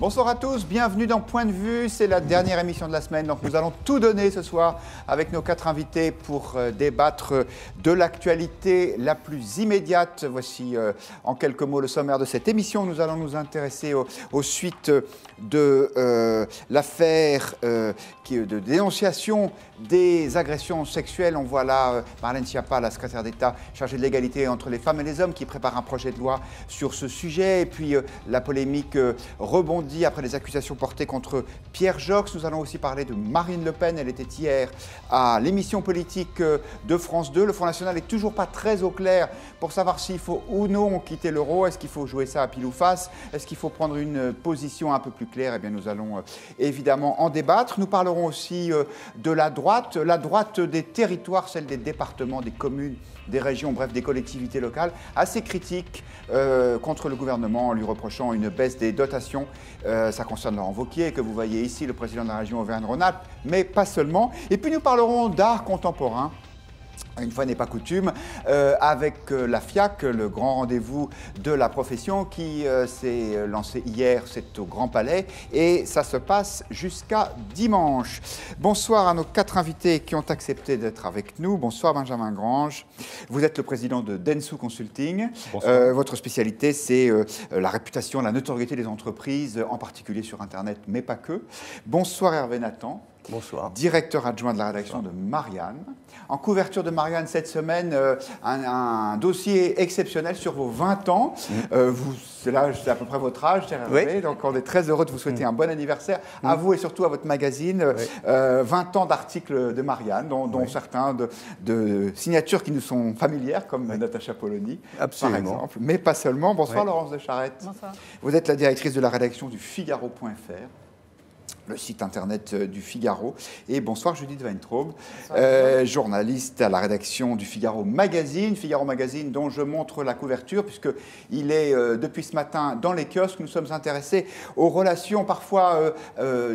Bonsoir à tous, bienvenue dans Point de Vue, c'est la dernière émission de la semaine, donc nous allons tout donner ce soir avec nos 4 invités pour débattre de l'actualité la plus immédiate. Voici en quelques mots le sommaire de cette émission. Nous allons nous intéresser aux suites de l'affaire de dénonciation des agressions sexuelles. On voit là Marlène Schiappa, la secrétaire d'État chargée de l'égalité entre les femmes et les hommes, qui prépare un projet de loi sur ce sujet. Et puis la polémique rebondit après les accusations portées contre Pierre Joxe. Nous allons aussi parler de Marine Le Pen. Elle était hier à l'émission politique de France 2. Le Front National n'est toujours pas très au clair pour savoir s'il faut ou non quitter l'euro. Est-ce qu'il faut jouer ça à pile ou face? Est-ce qu'il faut prendre une position un peu plus claire? Eh bien, nous allons évidemment en débattre. Nous parlerons aussi de la droite des territoires, celle des départements, des communes, des régions, bref, des collectivités locales, assez critiques contre le gouvernement en lui reprochant une baisse des dotations. Ça concerne Laurent Wauquiez, que vous voyez ici, le président de la région Auvergne-Rhône-Alpes, mais pas seulement. Et puis nous parlerons d'art contemporain. Une fois n'est pas coutume, avec la FIAC, le grand rendez-vous de la profession qui s'est lancé hier, c'est au Grand Palais, et ça se passe jusqu'à dimanche. Bonsoir à nos 4 invités qui ont accepté d'être avec nous. Bonsoir Benjamin Grange, vous êtes le président de Dentsu Consulting. Votre spécialité, c'est la réputation, la notoriété des entreprises, en particulier sur Internet, mais pas que. Bonsoir Hervé Nathan. Bonsoir. Directeur adjoint de la rédaction de Marianne. En couverture de Marianne cette semaine, un dossier exceptionnel sur vos 20 ans. C'est à peu près votre âge, cher Hervé, donc on est très heureux de vous souhaiter un bon anniversaire à vous et surtout à votre magazine. 20 ans d'articles de Marianne, dont certains de signatures qui nous sont familières, comme Natacha Polony, par exemple, mais pas seulement. Bonsoir Laurence de Charette. Bonsoir. Vous êtes la directrice de la rédaction du Figaro.fr. Le site internet du Figaro. Et bonsoir Judith Weintraub, journaliste à la rédaction du Figaro Magazine dont je montre la couverture puisqu'il est depuis ce matin dans les kiosques. Nous sommes intéressés aux relations parfois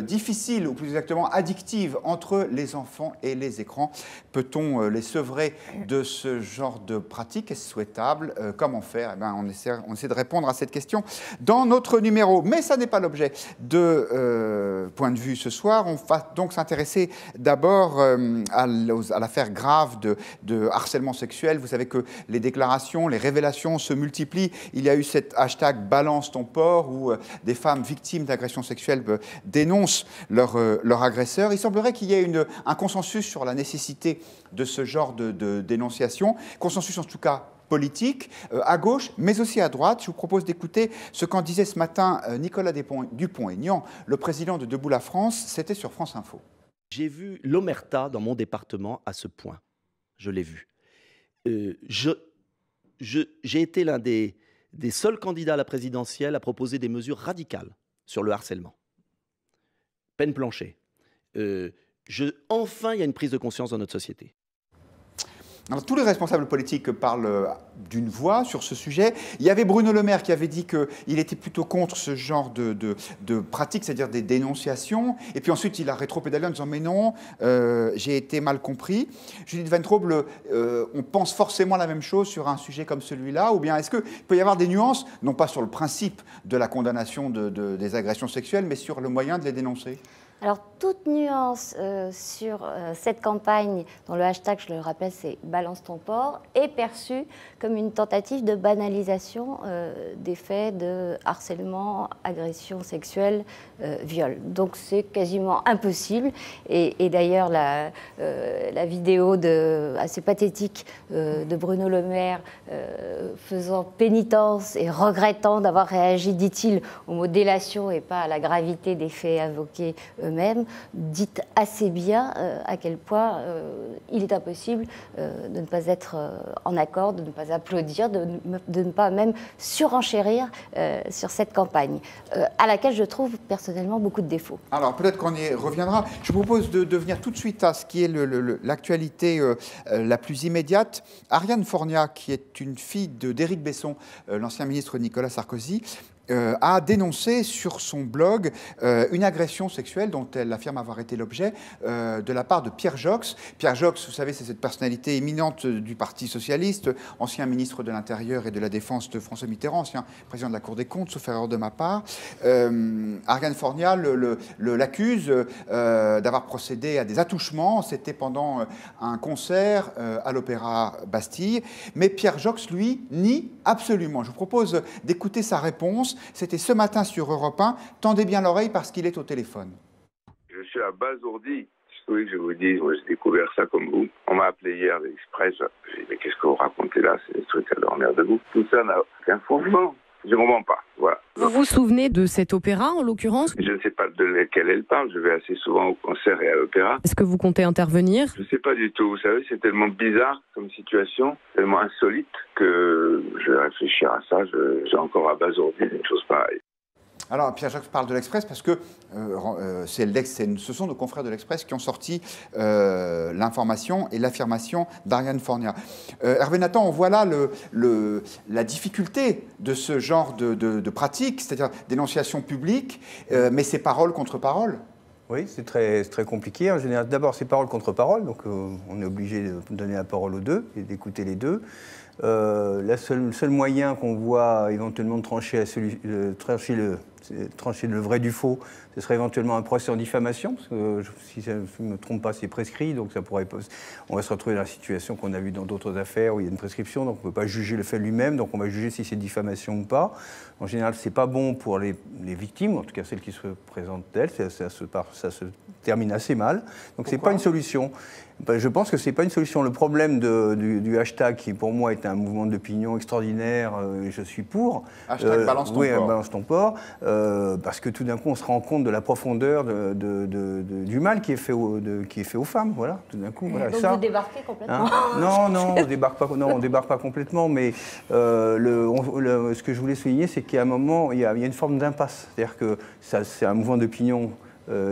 difficiles ou plus exactement addictives entre les enfants et les écrans. Peut-on les sevrer de ce genre de pratique? Est-ce souhaitable? Comment faire? Eh bien, on essaie de répondre à cette question dans notre numéro. Mais ça n'est pas l'objet de Point de Vue ce soir. On va donc s'intéresser d'abord à l'affaire grave de harcèlement sexuel. Vous savez que les déclarations, les révélations se multiplient. Il y a eu cet hashtag Balance ton porc où des femmes victimes d'agressions sexuelles dénoncent leur agresseur. Il semblerait qu'il y ait un consensus sur la nécessité de ce genre de dénonciation. Consensus en tout cas politique, à gauche, mais aussi à droite. Je vous propose d'écouter ce qu'en disait ce matin Nicolas Dupont-Aignan, le président de Debout la France. C'était sur France Info. J'ai vu l'omerta dans mon département à ce point. Je l'ai vu. J'ai été l'un des seuls candidats à la présidentielle à proposer des mesures radicales sur le harcèlement. Peine plancher. Enfin, il y a une prise de conscience dans notre société. Alors, tous les responsables politiques parlent d'une voix sur ce sujet. Il y avait Bruno Le Maire qui avait dit qu'il était plutôt contre ce genre de pratique, c'est-à-dire des dénonciations. Et puis ensuite, il a rétropédalé en disant « mais non, j'ai été mal compris ». Judith Weintraub, on pense forcément la même chose sur un sujet comme celui-là? Ou bien est-ce qu'il peut y avoir des nuances, non pas sur le principe de la condamnation des agressions sexuelles, mais sur le moyen de les dénoncer? Alors, toute nuance sur cette campagne, dont le hashtag, je le rappelle, c'est « Balance ton porc », est perçue comme une tentative de banalisation des faits de harcèlement, agression sexuelle, viol. Donc, c'est quasiment impossible. Et d'ailleurs, la vidéo assez pathétique de Bruno Le Maire faisant pénitence et regrettant d'avoir réagi, dit-il, au mot délation et pas à la gravité des faits invoqués eux-mêmes, dit assez bien à quel point il est impossible de ne pas être en accord, de ne pas applaudir, de ne pas même surenchérir sur cette campagne, à laquelle je trouve personnellement beaucoup de défauts. Alors peut-être qu'on y reviendra. Je vous propose de venir tout de suite à ce qui est l'actualité la plus immédiate. Ariane Fornia, qui est une fille d'Éric Besson, l'ancien ministre Nicolas Sarkozy, a dénoncé sur son blog une agression sexuelle dont elle affirme avoir été l'objet de la part de Pierre Joxe. Pierre Joxe, vous savez, c'est cette personnalité éminente du Parti socialiste, ancien ministre de l'Intérieur et de la Défense de François Mitterrand, ancien président de la Cour des comptes, sauf erreur de ma part. Ariane Fornia l'accuse d'avoir procédé à des attouchements. C'était pendant un concert à l'Opéra Bastille. Mais Pierre Joxe, lui, nie absolument. Je vous propose d'écouter sa réponse. C'était ce matin sur Europe 1. Tendez bien l'oreille parce qu'il est au téléphone. Je suis abasourdi. Oui, je vous dis, moi j'ai découvert ça comme vous. On m'a appelé hier l'Express. J'ai dit, mais qu'est-ce que vous racontez là? C'est des trucs à dormir debout. Tout ça n'a aucun fondement. Je ne comprends pas. Voilà. Vous vous souvenez de cet opéra, en l'occurrence? Je ne sais pas de laquelle elle parle. Je vais assez souvent au concert et à l'opéra. Est-ce que vous comptez intervenir? Je ne sais pas du tout. Vous savez, c'est tellement bizarre comme situation, tellement insolite que je vais réfléchir à ça. J'ai encore abasourdi d'une chose pareille. Alors, Pierre Joxe parle de l'Express parce que ce sont nos confrères de l'Express qui ont sorti l'information et l'affirmation d'Ariane Fornia. Hervé Nathan, on voit là la difficulté de ce genre de pratique, c'est-à-dire dénonciation publique, mais c'est parole contre parole. Oui, c'est très compliqué. En général, d'abord, c'est parole contre parole, donc on est obligé de donner la parole aux deux et d'écouter les deux. Le seul moyen qu'on voit éventuellement de trancher le vrai du faux, ce serait éventuellement un procès en diffamation, parce que si je ne me trompe pas, c'est prescrit, donc on va se retrouver dans la situation qu'on a vue dans d'autres affaires où il y a une prescription, donc on ne peut pas juger le fait lui-même, donc on va juger si c'est diffamation ou pas. En général, ce n'est pas bon pour les victimes, en tout cas celles qui se présentent d'elles, ça se termine assez mal, donc ce n'est pas une solution. Je pense que ce n'est pas une solution. Le problème du hashtag, qui pour moi est un mouvement d'opinion extraordinaire, et je suis pour. Hashtag balance ton port. Oui, balance ton port, parce que tout d'un coup on se rend compte de la profondeur du mal qui est fait aux femmes. Voilà, tout d'un coup. Voilà, donc ça, vous débarquez complètement. Non, on débarque pas complètement, mais ce que je voulais souligner, c'est qu'à un moment, il y a une forme d'impasse. C'est-à-dire que c'est un mouvement d'opinion.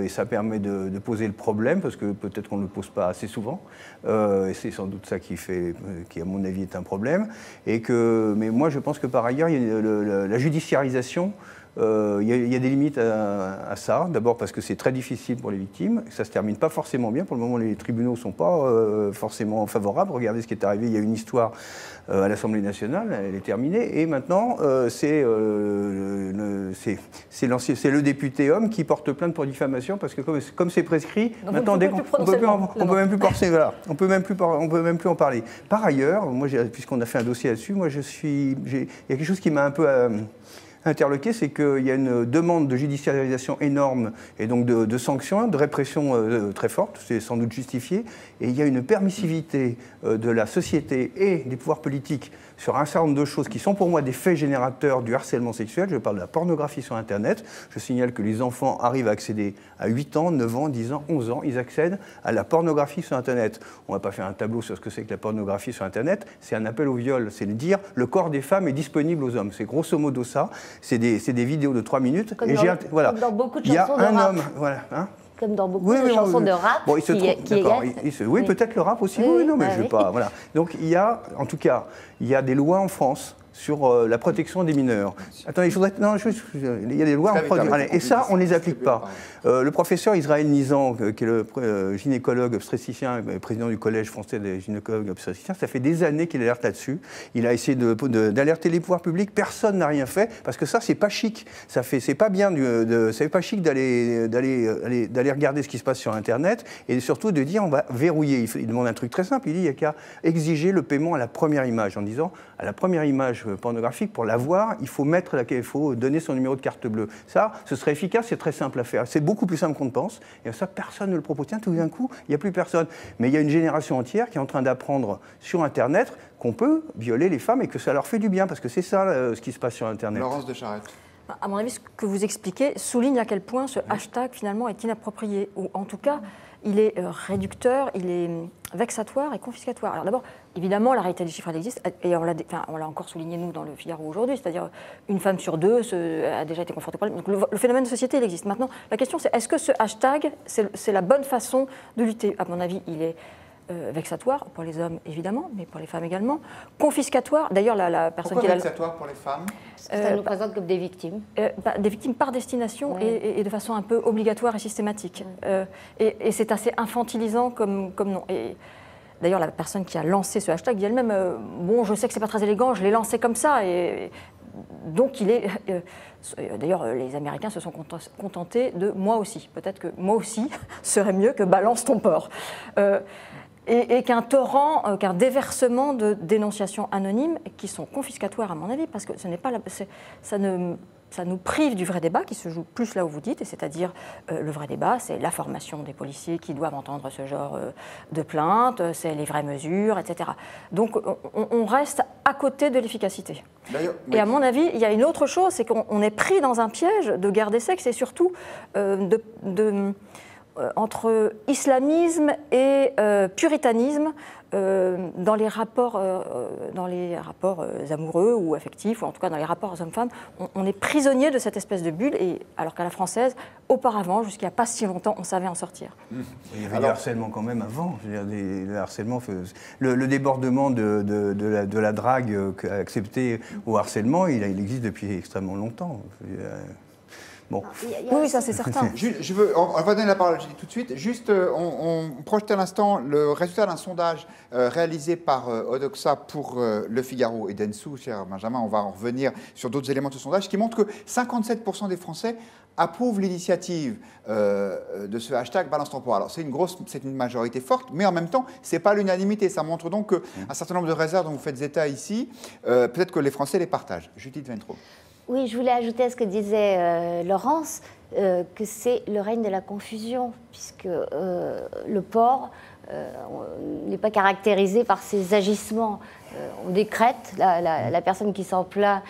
Et ça permet de poser le problème, parce que peut-être qu'on ne le pose pas assez souvent. Et c'est sans doute ça qui, à mon avis, est un problème. Mais moi, je pense que par ailleurs, il y a la judiciarisation. Il y a des limites à ça. D'abord parce que c'est très difficile pour les victimes. Ça ne se termine pas forcément bien. Pour le moment, les tribunaux ne sont pas forcément favorables. Regardez ce qui est arrivé. Il y a une histoire à l'Assemblée nationale. Elle est terminée. Et maintenant, c'est le député homme qui porte plainte pour diffamation, parce que comme c'est prescrit, donc maintenant on peut même plus penser. Voilà, on peut même plus en parler. Par ailleurs, moi, puisqu'on a fait un dossier là-dessus, moi il y a quelque chose qui m'a un peu interloqué, c'est qu'il y a une demande de judiciarisation énorme et donc de sanctions, de répression très forte, c'est sans doute justifié, et il y a une permissivité de la société et des pouvoirs politiques sur un certain nombre de choses qui sont pour moi des faits générateurs du harcèlement sexuel. Je parle de la pornographie sur Internet. Je signale que les enfants arrivent à accéder à 8 ans, 9 ans, 10 ans, 11 ans. Ils accèdent à la pornographie sur Internet. On ne va pas faire un tableau sur ce que c'est que la pornographie sur Internet. C'est un appel au viol. C'est de dire le corps des femmes est disponible aux hommes. C'est grosso modo ça. C'est des vidéos de 3 minutes. Comme dans beaucoup de chansons de rap. Voilà, hein. Comme dans beaucoup de chansons de rap oui, peut-être le rap aussi. Oui, non, mais je ne vais pas. Voilà. Donc il y a, en tout cas, il y a des lois en France sur la protection des mineurs. Attendez, il y a des lois en France. Et ça, on ne les applique pas. Le professeur Israël Nizan, qui est le gynécologue obstétricien, président du Collège français des gynécologues obstétriciens, ça fait des années qu'il alerte là-dessus. Il a essayé d'alerter les pouvoirs publics. Personne n'a rien fait, parce que ça, c'est pas chic. C'est pas bien, c'est pas chic d'aller regarder ce qui se passe sur Internet, et surtout de dire on va verrouiller. Il demande un truc très simple. Il dit il n'y a qu'à exiger le paiement à la première image, en disant à la première image pornographique, pour la voir, il faut donner son numéro de carte bleue. Ça, ce serait efficace, c'est très simple à faire. C'est beaucoup plus simple qu'on ne pense. Et ça, personne ne le propose. Tiens, tout d'un coup, il n'y a plus personne. Mais il y a une génération entière qui est en train d'apprendre sur Internet qu'on peut violer les femmes et que ça leur fait du bien, parce que c'est ça ce qui se passe sur Internet. Laurence de Charette. À mon avis, ce que vous expliquez souligne à quel point ce hashtag, finalement, est inapproprié. Ou en tout cas, il est réducteur, il est vexatoire et confiscatoire. Alors d'abord, évidemment, la réalité des chiffres, elle existe, et on l'a encore souligné, nous, dans le Figaro aujourd'hui, c'est-à-dire une femme sur deux a déjà été confrontée au problème. Donc le phénomène de société, il existe. Maintenant, la question, c'est est-ce que ce hashtag, c'est la bonne façon de lutter? À mon avis, il est vexatoire, pour les hommes évidemment, mais pour les femmes également. Confiscatoire, d'ailleurs la personne Pourquoi qui vexatoire pour les femmes? Ça nous présente comme des victimes. Des victimes par destination Oui. et de façon un peu obligatoire et systématique. Et c'est assez infantilisant comme nom. Et d'ailleurs, la personne qui a lancé ce hashtag dit elle-même bon, je sais que c'est pas très élégant, je l'ai lancé comme ça. Et donc, il est. D'ailleurs, les Américains se sont contentés de moi aussi. Peut-être que moi aussi serait mieux que balance ton porc. Et qu'un torrent, qu'un déversement de dénonciations anonymes qui sont confiscatoires à mon avis, parce que ce n'est pas ça nous prive du vrai débat qui se joue plus là où vous dites, et c'est-à-dire le vrai débat, c'est la formation des policiers qui doivent entendre ce genre de plaintes, c'est les vraies mesures, etc. Donc on reste à côté de l'efficacité. Et à mon avis, il y a une autre chose, c'est qu'on est pris dans un piège de guerre des sexes et surtout entre islamisme et puritanisme dans les rapports amoureux ou affectifs, ou en tout cas dans les rapports hommes-femmes, on est prisonnier de cette espèce de bulle, et, alors qu'à la française, auparavant, jusqu'à pas si longtemps, on savait en sortir. Il y avait des harcèlements quand même avant. Je veux dire, des harcèlements, le débordement de la drague acceptée au harcèlement, il existe depuis extrêmement longtemps. Bon. Oui, ça c'est certain. On va donner la parole, je dis tout de suite. Juste, on projetait à l'instant le résultat d'un sondage réalisé par Odoxa pour Le Figaro et Dentsu, cher Benjamin. On va en revenir sur d'autres éléments de ce sondage qui montre que 57% des Français approuvent l'initiative de ce hashtag Balance ton porc. Alors c'est une majorité forte, mais en même temps, c'est pas l'unanimité. Ça montre donc qu'un certain nombre de réserves dont vous faites état ici, peut-être que les Français les partagent. Judith Ventraux. Oui, je voulais ajouter à ce que disait Laurence, que c'est le règne de la confusion, puisque le porc n'est pas caractérisé par ses agissements. On décrète, la personne qui s'en plaint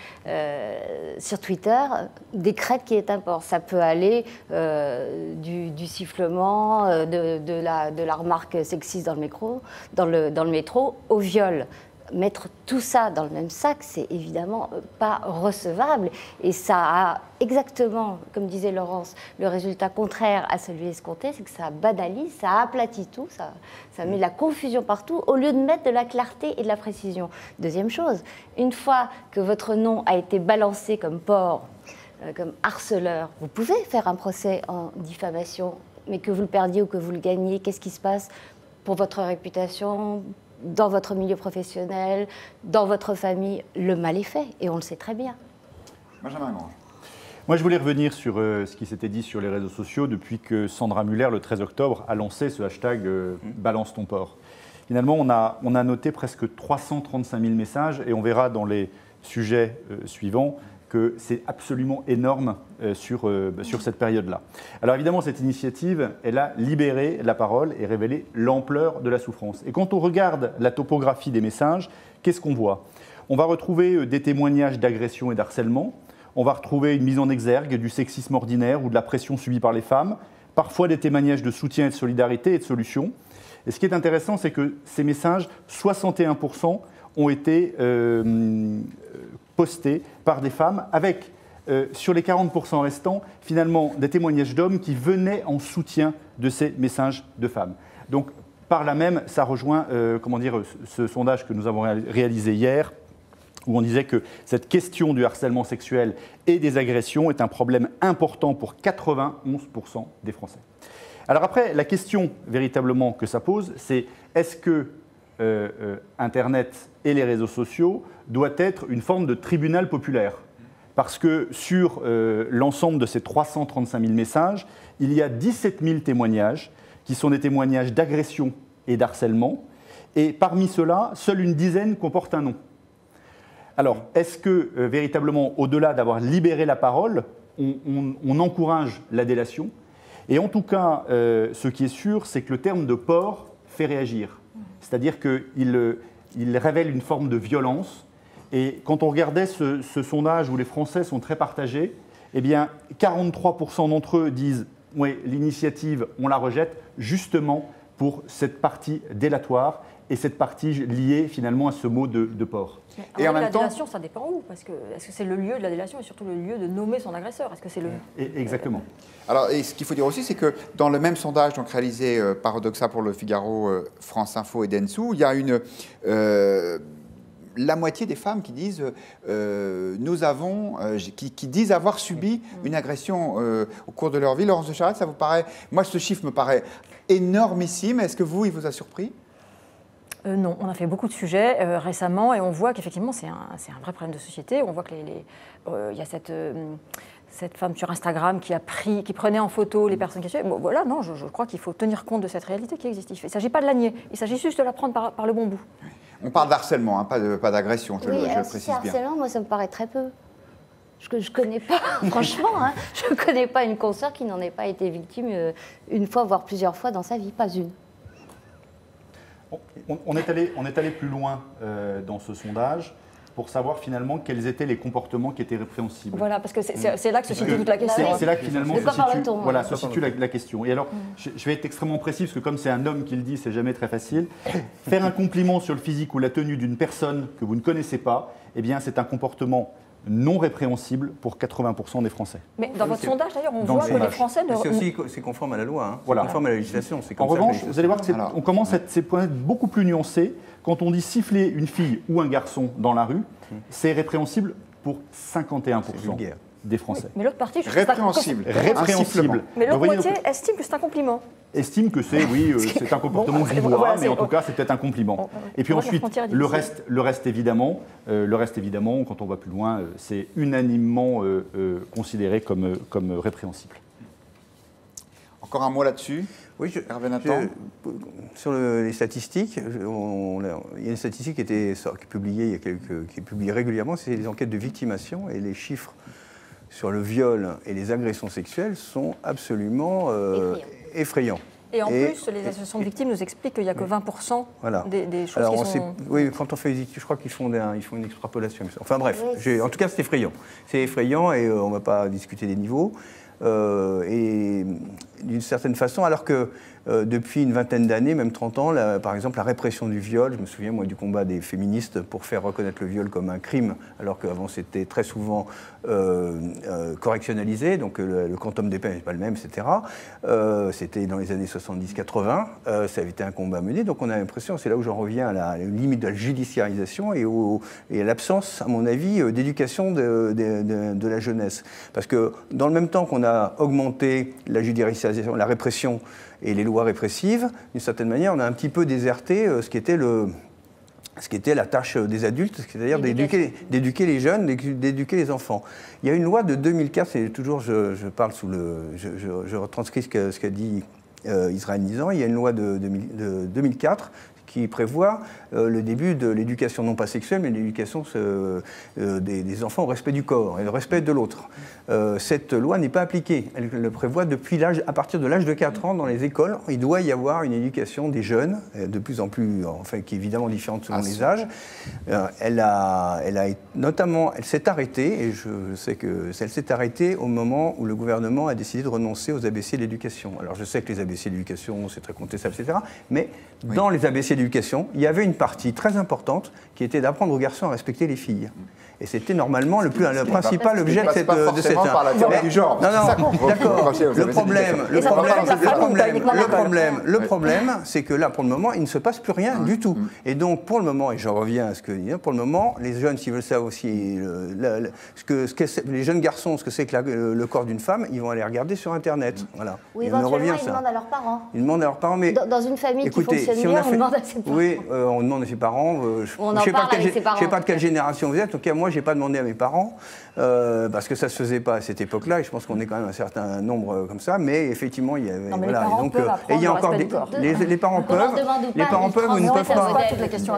sur Twitter décrète qu'il est un porc. Ça peut aller du sifflement, de la remarque sexiste dans le métro, au viol. Mettre tout ça dans le même sac, c'est évidemment pas recevable. Et ça a exactement, comme disait Laurence, le résultat contraire à celui escompté, c'est que ça banalise, ça aplatit tout, ça met de la confusion partout, au lieu de mettre de la clarté et de la précision. Deuxième chose, une fois que votre nom a été balancé comme porc, comme harceleur, vous pouvez faire un procès en diffamation, mais que vous le perdiez ou que vous le gagniez, qu'est-ce qui se passe pour votre réputation ? Dans votre milieu professionnel, dans votre famille, le mal est fait, et on le sait très bien. Benjamin Grange. Moi, je voulais revenir sur ce qui s'était dit sur les réseaux sociaux depuis que Sandra Muller, le 13 octobre, a lancé ce hashtag Balance ton porc. Finalement, on a noté presque 335 000 messages, et on verra dans les sujets suivants que c'est absolument énorme sur cette période-là. Alors évidemment, cette initiative, elle a libéré la parole et révélé l'ampleur de la souffrance. Et quand on regarde la topographie des messages, qu'est-ce qu'on voit? On va retrouver des témoignages d'agression et d'harcèlement, on va retrouver une mise en exergue du sexisme ordinaire ou de la pression subie par les femmes, parfois des témoignages de soutien et de solidarité et de solutions. Et ce qui est intéressant, c'est que ces messages, 61% ont été postés par des femmes avec, sur les 40% restants, finalement des témoignages d'hommes qui venaient en soutien de ces messages de femmes. Donc, par là même, ça rejoint ce sondage que nous avons réalisé hier, où on disait que cette question du harcèlement sexuel et des agressions est un problème important pour 91% des Français. Alors après, la question véritablement que ça pose, c'est est-ce que Internet et les réseaux sociaux doit être une forme de tribunal populaire? Parce que sur l'ensemble de ces 335 000 messages, il y a 17 000 témoignages qui sont des témoignages d'agression et d'harcèlement. Et parmi ceux-là, seule une dizaine comporte un nom. Alors, est-ce que véritablement, au-delà d'avoir libéré la parole, on encourage la délation? Et en tout cas, ce qui est sûr, c'est que le terme de porc fait réagir. C'est-à-dire qu'il révèle une forme de violence. Et quand on regardait ce sondage où les Français sont très partagés, eh bien, 43% d'entre eux disent « oui, l'initiative, on la rejette », justement pour cette partie délatoire et cette partie liée finalement à ce mot de porc. Et en même temps, la délation, ça dépend où? Parce que est-ce que c'est le lieu de la délation et surtout le lieu de nommer son agresseur? Est-ce que c'est le... Exactement. Alors, et ce qu'il faut dire aussi, c'est que dans le même sondage donc, réalisé par Odoxa pour Le Figaro, France Info et Dentsu, il y a la moitié des femmes qui disent qui disent avoir subi une agression au cours de leur vie. Laurence de Charette, ça vous paraît... Moi, ce chiffre me paraît énormissime. Est-ce que il vous a surpris? Non, on a fait beaucoup de sujets récemment et on voit qu'effectivement c'est un vrai problème de société. On voit que y a cette femme sur Instagram qui prenait en photo les personnes qui tuaient. Bon, voilà, non, je crois qu'il faut tenir compte de cette réalité qui existe. Il ne s'agit pas de la nier, il s'agit juste de la prendre par le bon bout. On parle d'harcèlement, hein, pas d'agression, je le précise bien. Harcèlement, moi ça me paraît très peu. Je ne connais pas, franchement, hein, je ne connais pas une consoeur qui n'en ait pas été victime une fois, voire plusieurs fois dans sa vie, pas une. On est allé plus loin dans ce sondage pour savoir finalement quels étaient les comportements qui étaient répréhensibles. Voilà, parce que c'est là que se situe toute la question. C'est là que finalement se situe la question. Et alors, je vais être extrêmement précis, parce que comme c'est un homme qui le dit, c'est jamais très facile. Faire un compliment sur le physique ou la tenue d'une personne que vous ne connaissez pas, eh bien, c'est un comportement non répréhensible pour 80% des Français. Mais dans votre sondage, d'ailleurs, on voit que les Français ne... C'est conforme à la loi, hein. Voilà. C'est conforme à la législation. En revanche, vous allez voir qu'on commence à être beaucoup plus nuancé. Quand on dit siffler une fille ou un garçon dans la rue, c'est répréhensible pour 51% des Français. Mais l'autre partie, répréhensible. Mais l'autre moitié estime que c'est un compliment. Estime que c'est un comportement grivois, mais en tout cas, c'est peut-être un compliment. Et puis ensuite, le reste évidemment, quand on va plus loin, c'est unanimement considéré comme répréhensible. Encore un mot là-dessus? Oui, Hervé Nathan. Sur les statistiques, il y a une statistique qui est publiée, qui est publiée régulièrement, c'est les enquêtes de victimation, et les chiffres sur le viol et les agressions sexuelles sont absolument effrayants. Et en plus, les associations de victimes nous expliquent qu'il n'y a que 20% des choses qui sont... Oui, quand on fait les études, je crois qu'ils font une extrapolation. Enfin bref, en tout cas c'est effrayant. C'est effrayant et on ne va pas discuter des niveaux. Et d'une certaine façon, alors que depuis une vingtaine d'années, même 30 ans, par exemple la répression du viol, je me souviens moi du combat des féministes pour faire reconnaître le viol comme un crime, alors qu'avant c'était très souvent correctionnalisé, donc le quantum des peines n'est pas le même, etc. C'était dans les années 70-80, ça avait été un combat mené, donc on a l'impression, c'est là où j'en reviens à la limite de la judiciarisation et à l'absence, à mon avis, d'éducation de la jeunesse. Parce que dans le même temps qu'on a augmenté la judiciarisation, la répression et les lois répressives, d'une certaine manière, on a un petit peu déserté ce qui était la tâche des adultes, c'est-à-dire d'éduquer les jeunes, d'éduquer les enfants. Il y a une loi de 2004, et toujours je parle je retranscris ce qu'a dit Israël Nizan, il y a une loi de 2004 qui prévoit le début de l'éducation non pas sexuelle, mais l'éducation des enfants au respect du corps et le respect de l'autre. Cette loi n'est pas appliquée. Elle le prévoit à partir de l'âge de 4 ans dans les écoles. Il doit y avoir une éducation des jeunes, de plus en plus, enfin, qui est évidemment différente selon les âges. Elle s'est arrêtée, et je sais qu'elle s'est arrêtée au moment où le gouvernement a décidé de renoncer aux ABC de l'éducation. Alors je sais que les ABC de l'éducation, c'est très contestable, etc. Mais dans les ABC de l'éducation, il y avait une partie très importante qui était d'apprendre aux garçons à respecter les filles. Et c'était normalement le principal objet de cette... par la théorie du genre. Non, d'accord. Le problème, c'est que là, pour le moment, il ne se passe plus rien du tout. Et donc, pour le moment, et j'en reviens à ce que dit, pour le moment, les jeunes, s'ils veulent savoir aussi les jeunes garçons, ce que c'est que le corps d'une femme, ils vont aller regarder sur Internet. Voilà. Oui, éventuellement, ils demandent à leurs parents. Ils demandent à leurs parents, mais... Dans une famille qui fonctionne bien, on demande à ses parents. Oui, on demande à ses parents. Je ne sais pas de quelle génération vous êtes. En tout cas, moi, je n'ai pas demandé à mes parents, parce que ça ne se faisait pas à cette époque-là, et je pense qu'on est quand même un certain nombre comme ça, mais effectivement, il y avait... il y a encore les parents peuvent, ou ne peuvent pas.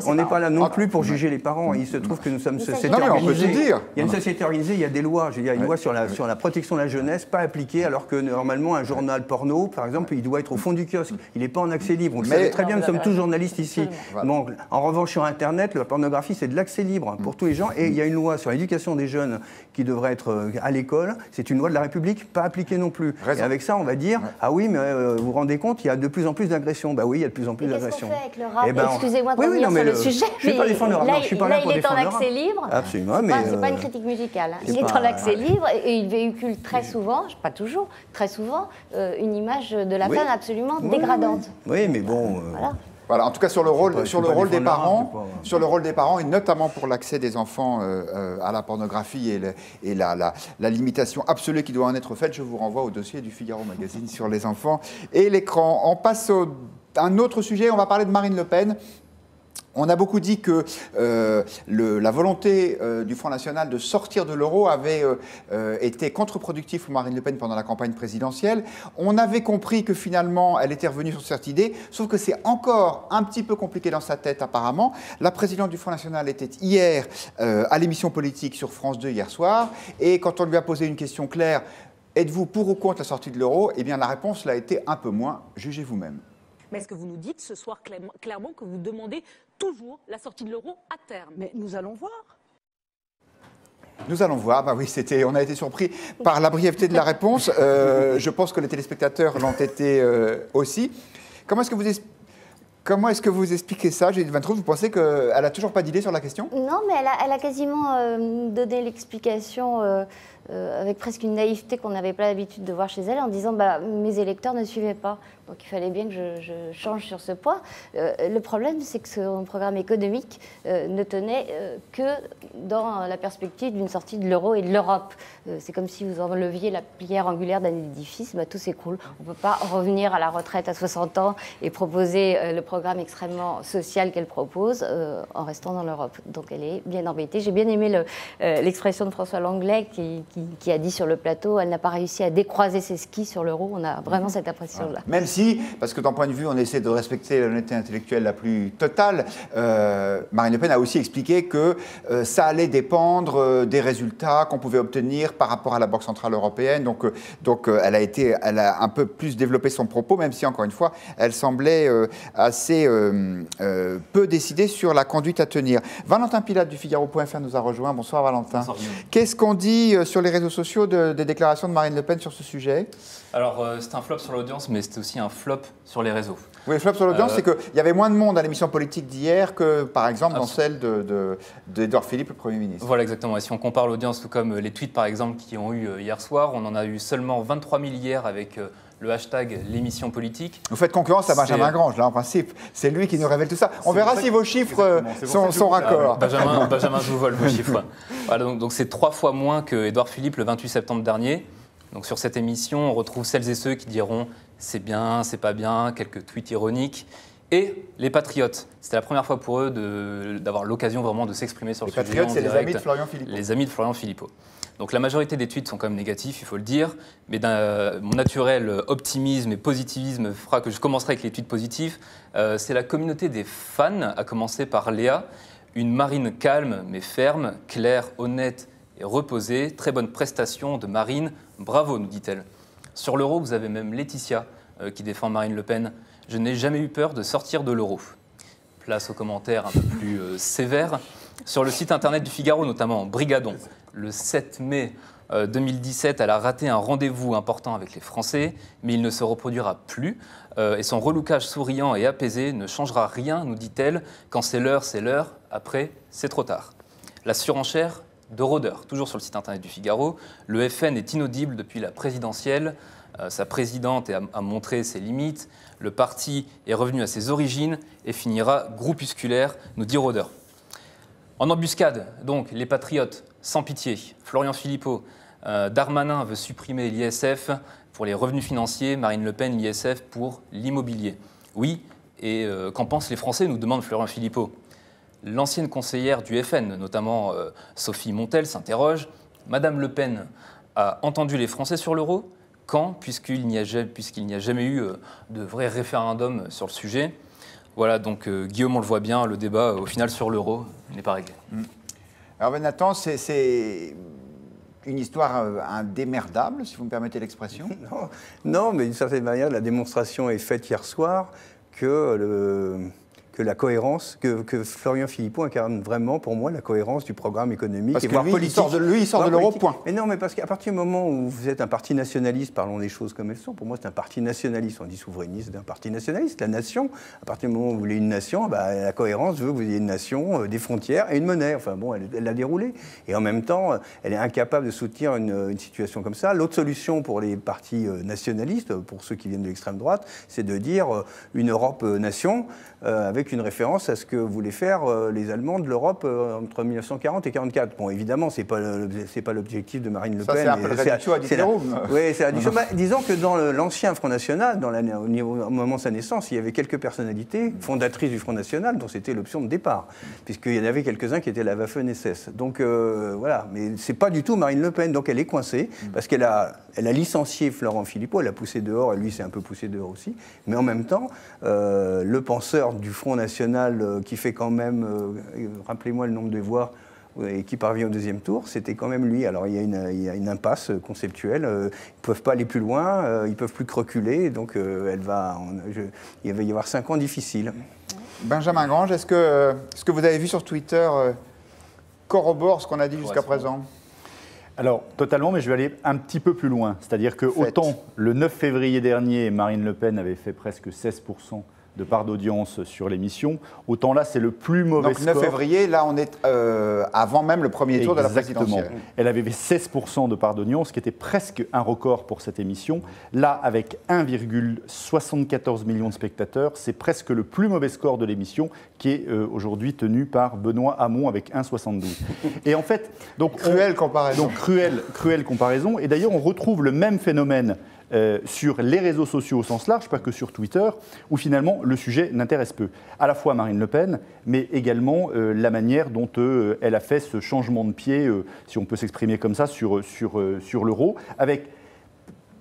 On n'est pas là non plus pour juger les parents. Il se trouve que nous sommes une société organisée. Il y a une société organisée, il y a des lois. Il y a une loi sur la protection de la jeunesse, pas appliquée, alors que normalement, un journal porno, par exemple, il doit être au fond du kiosque. Il n'est pas en accès libre. Vous le savez très bien, nous sommes tous journalistes existe ici. Voilà. Bon, en revanche, sur Internet, la pornographie, c'est de l'accès libre pour tous les gens. Et il y a une loi sur l'éducation des jeunes qui devrait être à l'école. C'est une loi de la République, pas appliquée non plus. Raison. Et avec ça, on va dire, ah oui, mais vous vous rendez compte, il y a de plus en plus d'agressions. Bah oui, il y a de plus en plus d'agressions. Qu'est-ce qu'on fait avec le rap? Excusez-moi de revenir sur le sujet. Je ne suis pas défendre le rap. Je suis pas là pour défendre le rap. Il est en accès libre. Absolument, mais... C'est pas une critique musicale. Il est en accès libre et il véhicule très souvent, pas toujours, très souvent, une image de la femme absolument dégradante. Oui, mais bon... Voilà, en tout cas sur le rôle des parents, et notamment pour l'accès des enfants à la pornographie et la limitation absolue qui doit en être faite, je vous renvoie au dossier du Figaro Magazine sur les enfants et l'écran. On passe à un autre sujet, on va parler de Marine Le Pen. On a beaucoup dit que la volonté du Front National de sortir de l'euro avait été contre-productive pour Marine Le Pen pendant la campagne présidentielle. On avait compris que finalement, elle était revenue sur cette idée, sauf que c'est encore un petit peu compliqué dans sa tête apparemment. La présidente du Front National était hier à l'émission politique sur France 2 hier soir, et quand on lui a posé une question claire, êtes-vous pour ou contre la sortie de l'euro? Eh bien la réponse l'a été un peu moins, jugez vous-même. Mais est-ce que vous nous dites ce soir clairement que vous demandez toujours la sortie de l'euro à terme? Mais nous allons voir. Nous allons voir. Bah oui, on a été surpris par la brièveté de la réponse. Je pense que les téléspectateurs l'ont été aussi. Comment est-ce que vous expliquez ça, Judith Van Troost? Vous pensez qu'elle n'a toujours pas d'idée sur la question? Non, mais elle a quasiment donné l'explication avec presque une naïveté qu'on n'avait pas l'habitude de voir chez elle, en disant mes électeurs ne suivaient pas. Donc il fallait bien que je change sur ce point. Le problème, c'est que son programme économique ne tenait que dans la perspective d'une sortie de l'euro et de l'Europe. C'est comme si vous enleviez la pierre angulaire d'un édifice, tout s'écroule. On ne peut pas revenir à la retraite à 60 ans et proposer le programme extrêmement social qu'elle propose en restant dans l'Europe. Donc elle est bien embêtée. J'ai bien aimé l'expression de François Langlais qui a dit sur le plateau, elle n'a pas réussi à décroiser ses skis sur l'euro. On a vraiment cette impression-là. Même si, parce que d'un point de vue, on essaie de respecter l'honnêteté intellectuelle la plus totale, Marine Le Pen a aussi expliqué que ça allait dépendre des résultats qu'on pouvait obtenir par rapport à la Banque Centrale Européenne. Donc elle a un peu plus développé son propos, même si, encore une fois, elle semblait assez peu décidée sur la conduite à tenir. Valentin Pilate du Figaro.fr nous a rejoint. Bonsoir Valentin. Qu'est-ce qu'on dit sur les réseaux sociaux des déclarations de Marine Le Pen sur ce sujet? Alors, c'est un flop sur l'audience, mais c'était aussi un flop sur les réseaux. Oui, flop sur l'audience, c'est qu'il y avait moins de monde à l'émission politique d'hier que, par exemple, dans celle d'Édouard Philippe, le Premier ministre. Voilà, exactement. Et si on compare l'audience, tout comme les tweets, par exemple, qui ont eu hier soir, on en a eu seulement 23 000 hier avec le hashtag l'émission politique. Vous faites concurrence à Benjamin Grange, là, en principe. C'est lui qui nous révèle tout ça. On verra si vos chiffres sont raccords. Benjamin, je vous vole vos chiffres. Voilà, donc c'est 3 fois moins que Édouard Philippe le 28 septembre dernier. Donc sur cette émission, on retrouve celles et ceux qui diront c'est bien, c'est pas bien, quelques tweets ironiques. Et les patriotes, c'était la première fois pour eux d'avoir l'occasion vraiment de s'exprimer sur le sujet. Les patriotes, c'est les amis de Florian Philippot. Les amis de Florian Philippot. Donc la majorité des tweets sont quand même négatifs, il faut le dire, mais mon naturel optimisme et positivisme fera que je commencerai avec les tweets positifs. C'est la communauté des fans, à commencer par Léa, une Marine calme mais ferme, claire, honnête et reposée. Très bonne prestation de Marine, bravo, nous dit-elle. Sur l'euro, vous avez même Laetitia qui défend Marine Le Pen. Je n'ai jamais eu peur de sortir de l'euro. Place aux commentaires un peu plus sévères. Sur le site internet du Figaro, notamment Brigadon, le 7 mai 2017, elle a raté un rendez-vous important avec les Français, mais il ne se reproduira plus. Et son relookage souriant et apaisé ne changera rien, nous dit-elle. Quand c'est l'heure, après, c'est trop tard. La surenchère de rôdeurs, toujours sur le site internet du Figaro. Le FN est inaudible depuis la présidentielle. Sa présidente a montré ses limites. Le parti est revenu à ses origines et finira groupusculaire, nous dit Rôdeur. En embuscade, donc, les patriotes, sans pitié. Florian Philippot, Darmanin veut supprimer l'ISF pour les revenus financiers, Marine Le Pen, l'ISF pour l'immobilier. Oui, et qu'en pensent les Français, nous demande Florian Philippot. L'ancienne conseillère du FN, notamment Sophie Montel, s'interroge. Madame Le Pen a entendu les Français sur l'euro? Quand, puisqu'il n'y a jamais eu de vrai référendum sur le sujet. Voilà, donc Guillaume, on le voit bien, le débat au final sur l'euro n'est pas réglé. Alors Nathan, c'est une histoire indémerdable, si vous me permettez l'expression. Non, mais d'une certaine manière, la démonstration est faite hier soir que que la cohérence, que Florian Philippot incarne vraiment, pour moi, la cohérence du programme économique parce et que voire lui, politique. il sort de l'euro, point. Mais non, mais parce qu'à partir du moment où vous êtes un parti nationaliste, parlons des choses comme elles sont, pour moi, c'est un parti nationaliste. On dit souverainiste, c'est un parti nationaliste. La nation, à partir du moment où vous voulez une nation, la cohérence veut que vous ayez une nation, des frontières et une monnaie. Enfin bon, elle l'a déroulée. Et en même temps, elle est incapable de soutenir une situation comme ça. L'autre solution pour les partis nationalistes, pour ceux qui viennent de l'extrême droite, c'est de dire une Europe-nation, avec une référence à ce que voulaient faire les Allemands de l'Europe entre 1940 et 1944. Bon, évidemment, c'est pas l'objectif de Marine Le Pen. Ça, c'est un peu le réduction à Diderot. Oui, c'est la réduction. Disons que dans l'ancien Front National, au moment de sa naissance, il y avait quelques personnalités fondatrices du Front National dont c'était l'option de départ, puisqu'il y en avait quelques-uns qui étaient la Waffen-SS. Donc voilà, mais c'est pas du tout Marine Le Pen. Donc elle est coincée, parce qu'elle a licencié Florent Philippot, elle l'a poussé dehors, et lui s'est un peu poussé dehors aussi. Mais en même temps, le penseur du Front National qui fait quand même, rappelez-moi le nombre de voix, et qui parvient au deuxième tour, c'était quand même lui. Alors il y a une impasse conceptuelle, ils ne peuvent pas aller plus loin, ils ne peuvent plus que reculer, donc il va y avoir 5 ans difficiles. Benjamin Grange, est-ce que ce que vous avez vu sur Twitter corrobore ce qu'on a dit jusqu'à présent ? Alors, totalement, mais je vais aller un petit peu plus loin. C'est-à-dire que autant le 9 février dernier, Marine Le Pen avait fait presque 16% de part d'audience sur l'émission, autant là, c'est le plus mauvais score. Donc 9 février, là, on est avant même le premier tour de la présidentielle. Elle avait fait 16% de part d'audience, ce qui était presque un record pour cette émission. Là, avec 1,74 million de spectateurs, c'est presque le plus mauvais score de l'émission, qui est aujourd'hui tenu par Benoît Hamon avec 1,72. Et en fait, donc cruelle comparaison. Donc cruelle comparaison. Et d'ailleurs, on retrouve le même phénomène sur les réseaux sociaux au sens large, pas que sur Twitter, où finalement le sujet n'intéresse peu. À la fois Marine Le Pen, mais également la manière dont elle a fait ce changement de pied, si on peut s'exprimer comme ça, sur l'euro, avec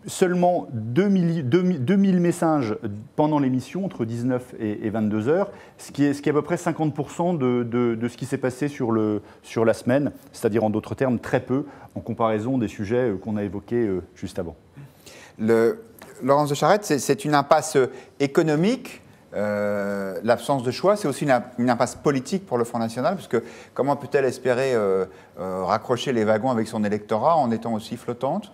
seulement 2000 messages pendant l'émission, entre 19 et 22 heures, ce qui est à peu près 50% de ce qui s'est passé sur la semaine, c'est-à-dire en d'autres termes très peu, en comparaison des sujets qu'on a évoqués juste avant. Laurence de Charette, c'est une impasse économique, l'absence de choix, c'est aussi une impasse politique pour le Front National, parce que comment peut-elle espérer raccrocher les wagons avec son électorat en étant aussi flottante ?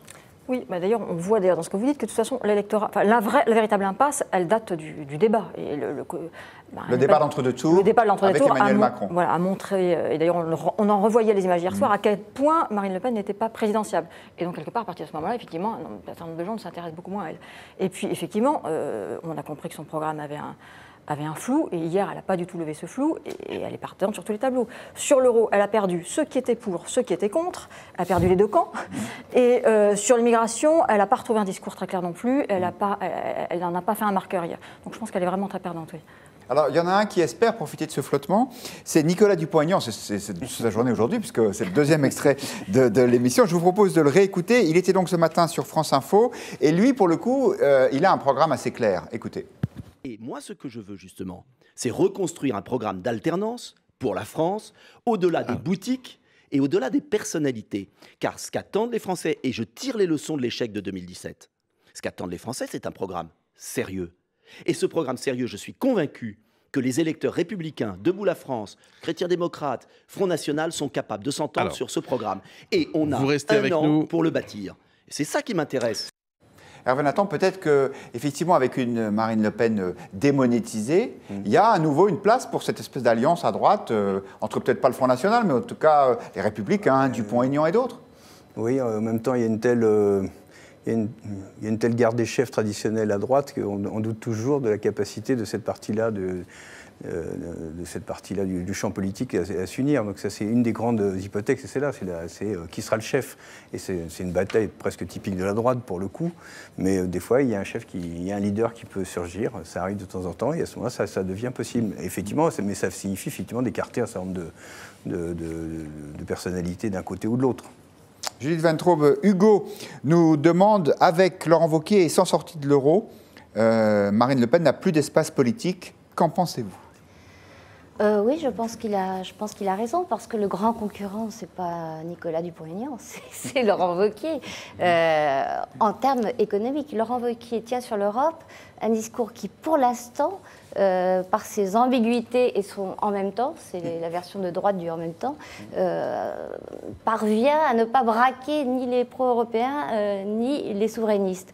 Oui, bah d'ailleurs, on voit dans ce que vous dites que de toute façon, l'électorat, la véritable impasse, elle date du débat. Et le débat d'entre-deux tours avec Emmanuel Macron. Voilà, a montré, et d'ailleurs on en revoyait les images hier soir, à quel point Marine Le Pen n'était pas présidentiable. Et donc quelque part, à partir de ce moment-là, effectivement, un certain nombre de gens s'intéressent beaucoup moins à elle. Et puis effectivement, on a compris que son programme avait un flou, et hier, elle n'a pas du tout levé ce flou, et elle est partante sur tous les tableaux. Sur l'euro, elle a perdu ceux qui étaient pour, ceux qui étaient contre, elle a perdu les deux camps, et sur l'immigration, elle n'a pas retrouvé un discours très clair non plus, elle n'en a pas fait un marqueur hier. Donc je pense qu'elle est vraiment très perdante, oui. Alors, il y en a un qui espère profiter de ce flottement, c'est Nicolas Dupont-Aignan, c'est sa journée aujourd'hui, puisque c'est le deuxième extrait de l'émission. Je vous propose de le réécouter. Il était donc ce matin sur France Info, et lui, pour le coup, il a un programme assez clair. Écoutez. Et moi, ce que je veux justement, c'est reconstruire un programme d'alternance pour la France, au-delà des boutiques et au-delà des personnalités. Car ce qu'attendent les Français, et je tire les leçons de l'échec de 2017, ce qu'attendent les Français, c'est un programme sérieux. Et ce programme sérieux, je suis convaincu que les électeurs républicains, Debout la France, Chrétiens démocrates, Front National sont capables de s'entendre sur ce programme. Et on a un an pour le bâtir. C'est ça qui m'intéresse. Hervé Nathan, peut-être qu'effectivement, avec une Marine Le Pen démonétisée, il y a à nouveau une place pour cette espèce d'alliance à droite, entre peut-être pas le Front National, mais en tout cas les Républicains, Dupont-Aignan et d'autres. Oui, en même temps, il y a une telle garde des chefs traditionnelle à droite qu'on doute toujours de la capacité de cette partie-là du champ politique à s'unir. Donc ça, c'est une des grandes hypothèques, c'est celle-là, c'est qui sera le chef. Et c'est une bataille presque typique de la droite pour le coup, mais des fois, il y a un leader qui peut surgir, ça arrive de temps en temps, et à ce moment-là, ça devient possible. Et effectivement, mais ça signifie effectivement d'écarter un certain nombre de personnalités d'un côté ou de l'autre. Judith Van Traube, Hugo nous demande, avec Laurent Wauquiez et sans sortie de l'euro, Marine Le Pen n'a plus d'espace politique. Qu'en pensez-vous ? Oui, je pense qu'il a raison, parce que le grand concurrent, ce n'est pas Nicolas Dupont-Aignan, c'est Laurent Wauquiez. En termes économiques, Laurent Wauquiez tient sur l'Europe un discours qui, pour l'instant, par ses ambiguïtés et son en même temps, c'est la version de droite du en même temps, parvient à ne pas braquer ni les pro-européens ni les souverainistes.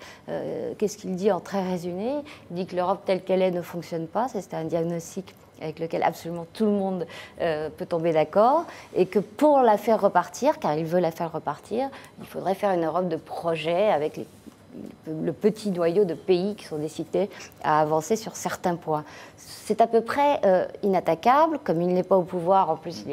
Qu'est-ce qu'il dit en très résumé? Il dit que l'Europe telle qu'elle est ne fonctionne pas, c'est un diagnostic avec lequel absolument tout le monde peut tomber d'accord, et que pour la faire repartir, car il veut la faire repartir, il faudrait faire une Europe de projet avec le petit noyau de pays qui sont décidés à avancer sur certains points. C'est à peu près inattaquable, comme il n'est pas au pouvoir, en plus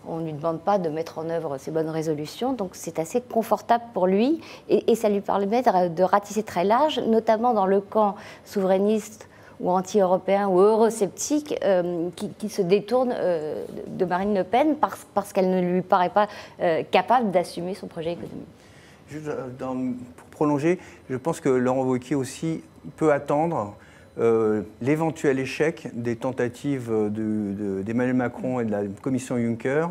on ne lui demande pas de mettre en œuvre ses bonnes résolutions, donc c'est assez confortable pour lui, et ça lui permet de ratisser très large, notamment dans le camp souverainiste ou anti-européen ou eurosceptique qui se détourne de Marine Le Pen parce qu'elle ne lui paraît pas capable d'assumer son projet économique. Juste pour prolonger, je pense que Laurent Wauquiez aussi peut attendre l'éventuel échec des tentatives d'Emmanuel Macron et de la commission Juncker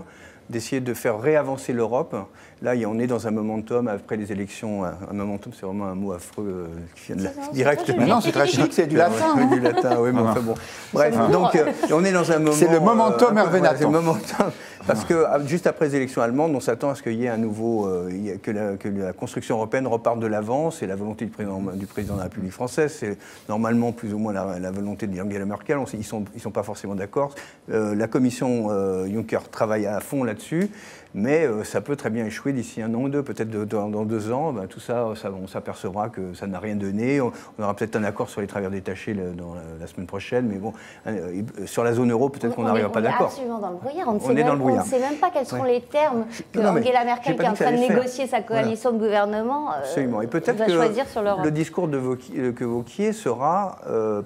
d'essayer de faire réavancer l'Europe. Là, on est dans un momentum après les élections. Un momentum, c'est vraiment un mot affreux qui vient de directement. Non, c'est très chic, c'est du latin. Oui, du latin, oui, mais enfin bon. Bref, donc on est dans un moment. C'est le momentum Hervé Nathan. C'est le momentum. Parce que juste après les élections allemandes, on s'attend à ce qu'il y ait un nouveau. Que la construction européenne reparte de l'avant. C'est la volonté du président de la République française. C'est normalement plus ou moins la volonté d'Angela Merkel. Ils sont pas forcément d'accord. La commission Juncker travaille à fond là-dessus. Mais ça peut très bien échouer d'ici 1 an ou deux, peut-être dans 2 ans. Ben, tout ça, on s'apercevra que ça n'a rien donné. On aura peut-être un accord sur les travailleurs détachés dans la semaine prochaine, mais bon, sur la zone euro, peut-être qu'on n'arrivera pas d'accord. On est absolument dans le brouillard. On ne sait même pas quels seront les termes que Angela Merkel, qui est en train de négocier sa coalition de gouvernement, absolument. Et peut-être va choisir sur l'Europe. Le discours que Wauquiez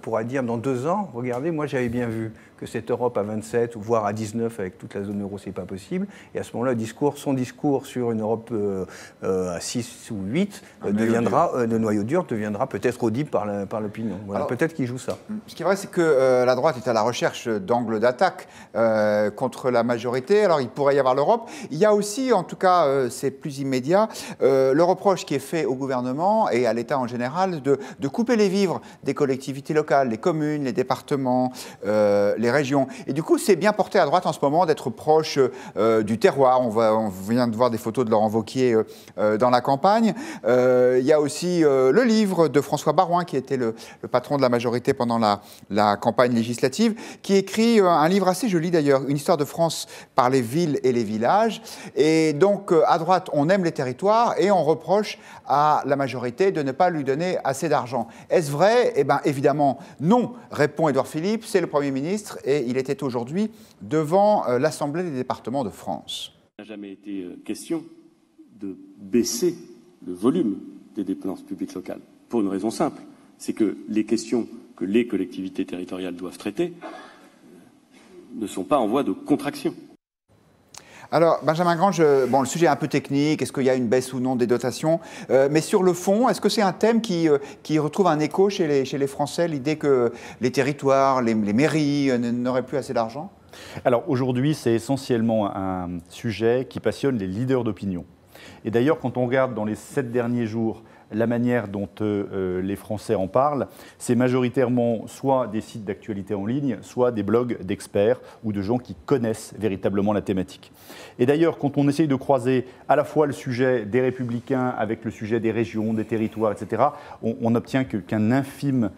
pourra dire dans 2 ans, regardez, moi j'avais bien vu que cette Europe à 27, voire à 19 avec toute la zone euro, c'est pas possible. Et à ce moment-là, son discours sur une Europe à 6 ou 8 de noyau dur deviendra peut-être audible par l'opinion. Voilà, peut-être qu'il joue ça. Ce qui est vrai, c'est que la droite est à la recherche d'angles d'attaque contre la majorité. Alors, il pourrait y avoir l'Europe. Il y a aussi, en tout cas, c'est plus immédiat, le reproche qui est fait au gouvernement et à l'État en général de couper les vivres des collectivités locales, les communes, les départements, les régions. Et du coup, c'est bien porté à droite en ce moment d'être proche du terroir. On vient de voir des photos de Laurent Wauquiez dans la campagne. Il y a aussi le livre de François Baroin, qui était le patron de la majorité pendant la campagne législative, qui écrit un livre assez joli d'ailleurs, Une histoire de France par les villes et les villages. Et donc, à droite, on aime les territoires et on reproche à la majorité de ne pas lui donner assez d'argent. Est-ce vrai? Eh bien, évidemment, non, répond Édouard Philippe, c'est le Premier ministre et il était aujourd'hui devant l'Assemblée des départements de France. Il n'a jamais été question de baisser le volume des dépenses publiques locales, pour une raison simple, c'est que les questions que les collectivités territoriales doivent traiter ne sont pas en voie de contraction. Alors, Benjamin Grange, le sujet est un peu technique, est-ce qu'il y a une baisse ou non des dotations, mais sur le fond, est-ce que c'est un thème qui retrouve un écho chez les Français, l'idée que les territoires, les mairies n'auraient plus assez d'argent? Alors aujourd'hui, c'est essentiellement un sujet qui passionne les leaders d'opinion. Et d'ailleurs, quand on regarde dans les 7 derniers jours la manière dont les Français en parlent, c'est majoritairement soit des sites d'actualité en ligne, soit des blogs d'experts ou de gens qui connaissent véritablement la thématique. Et d'ailleurs, quand on essaye de croiser à la fois le sujet des Républicains avec le sujet des régions, des territoires, etc., on n'obtient qu'une infime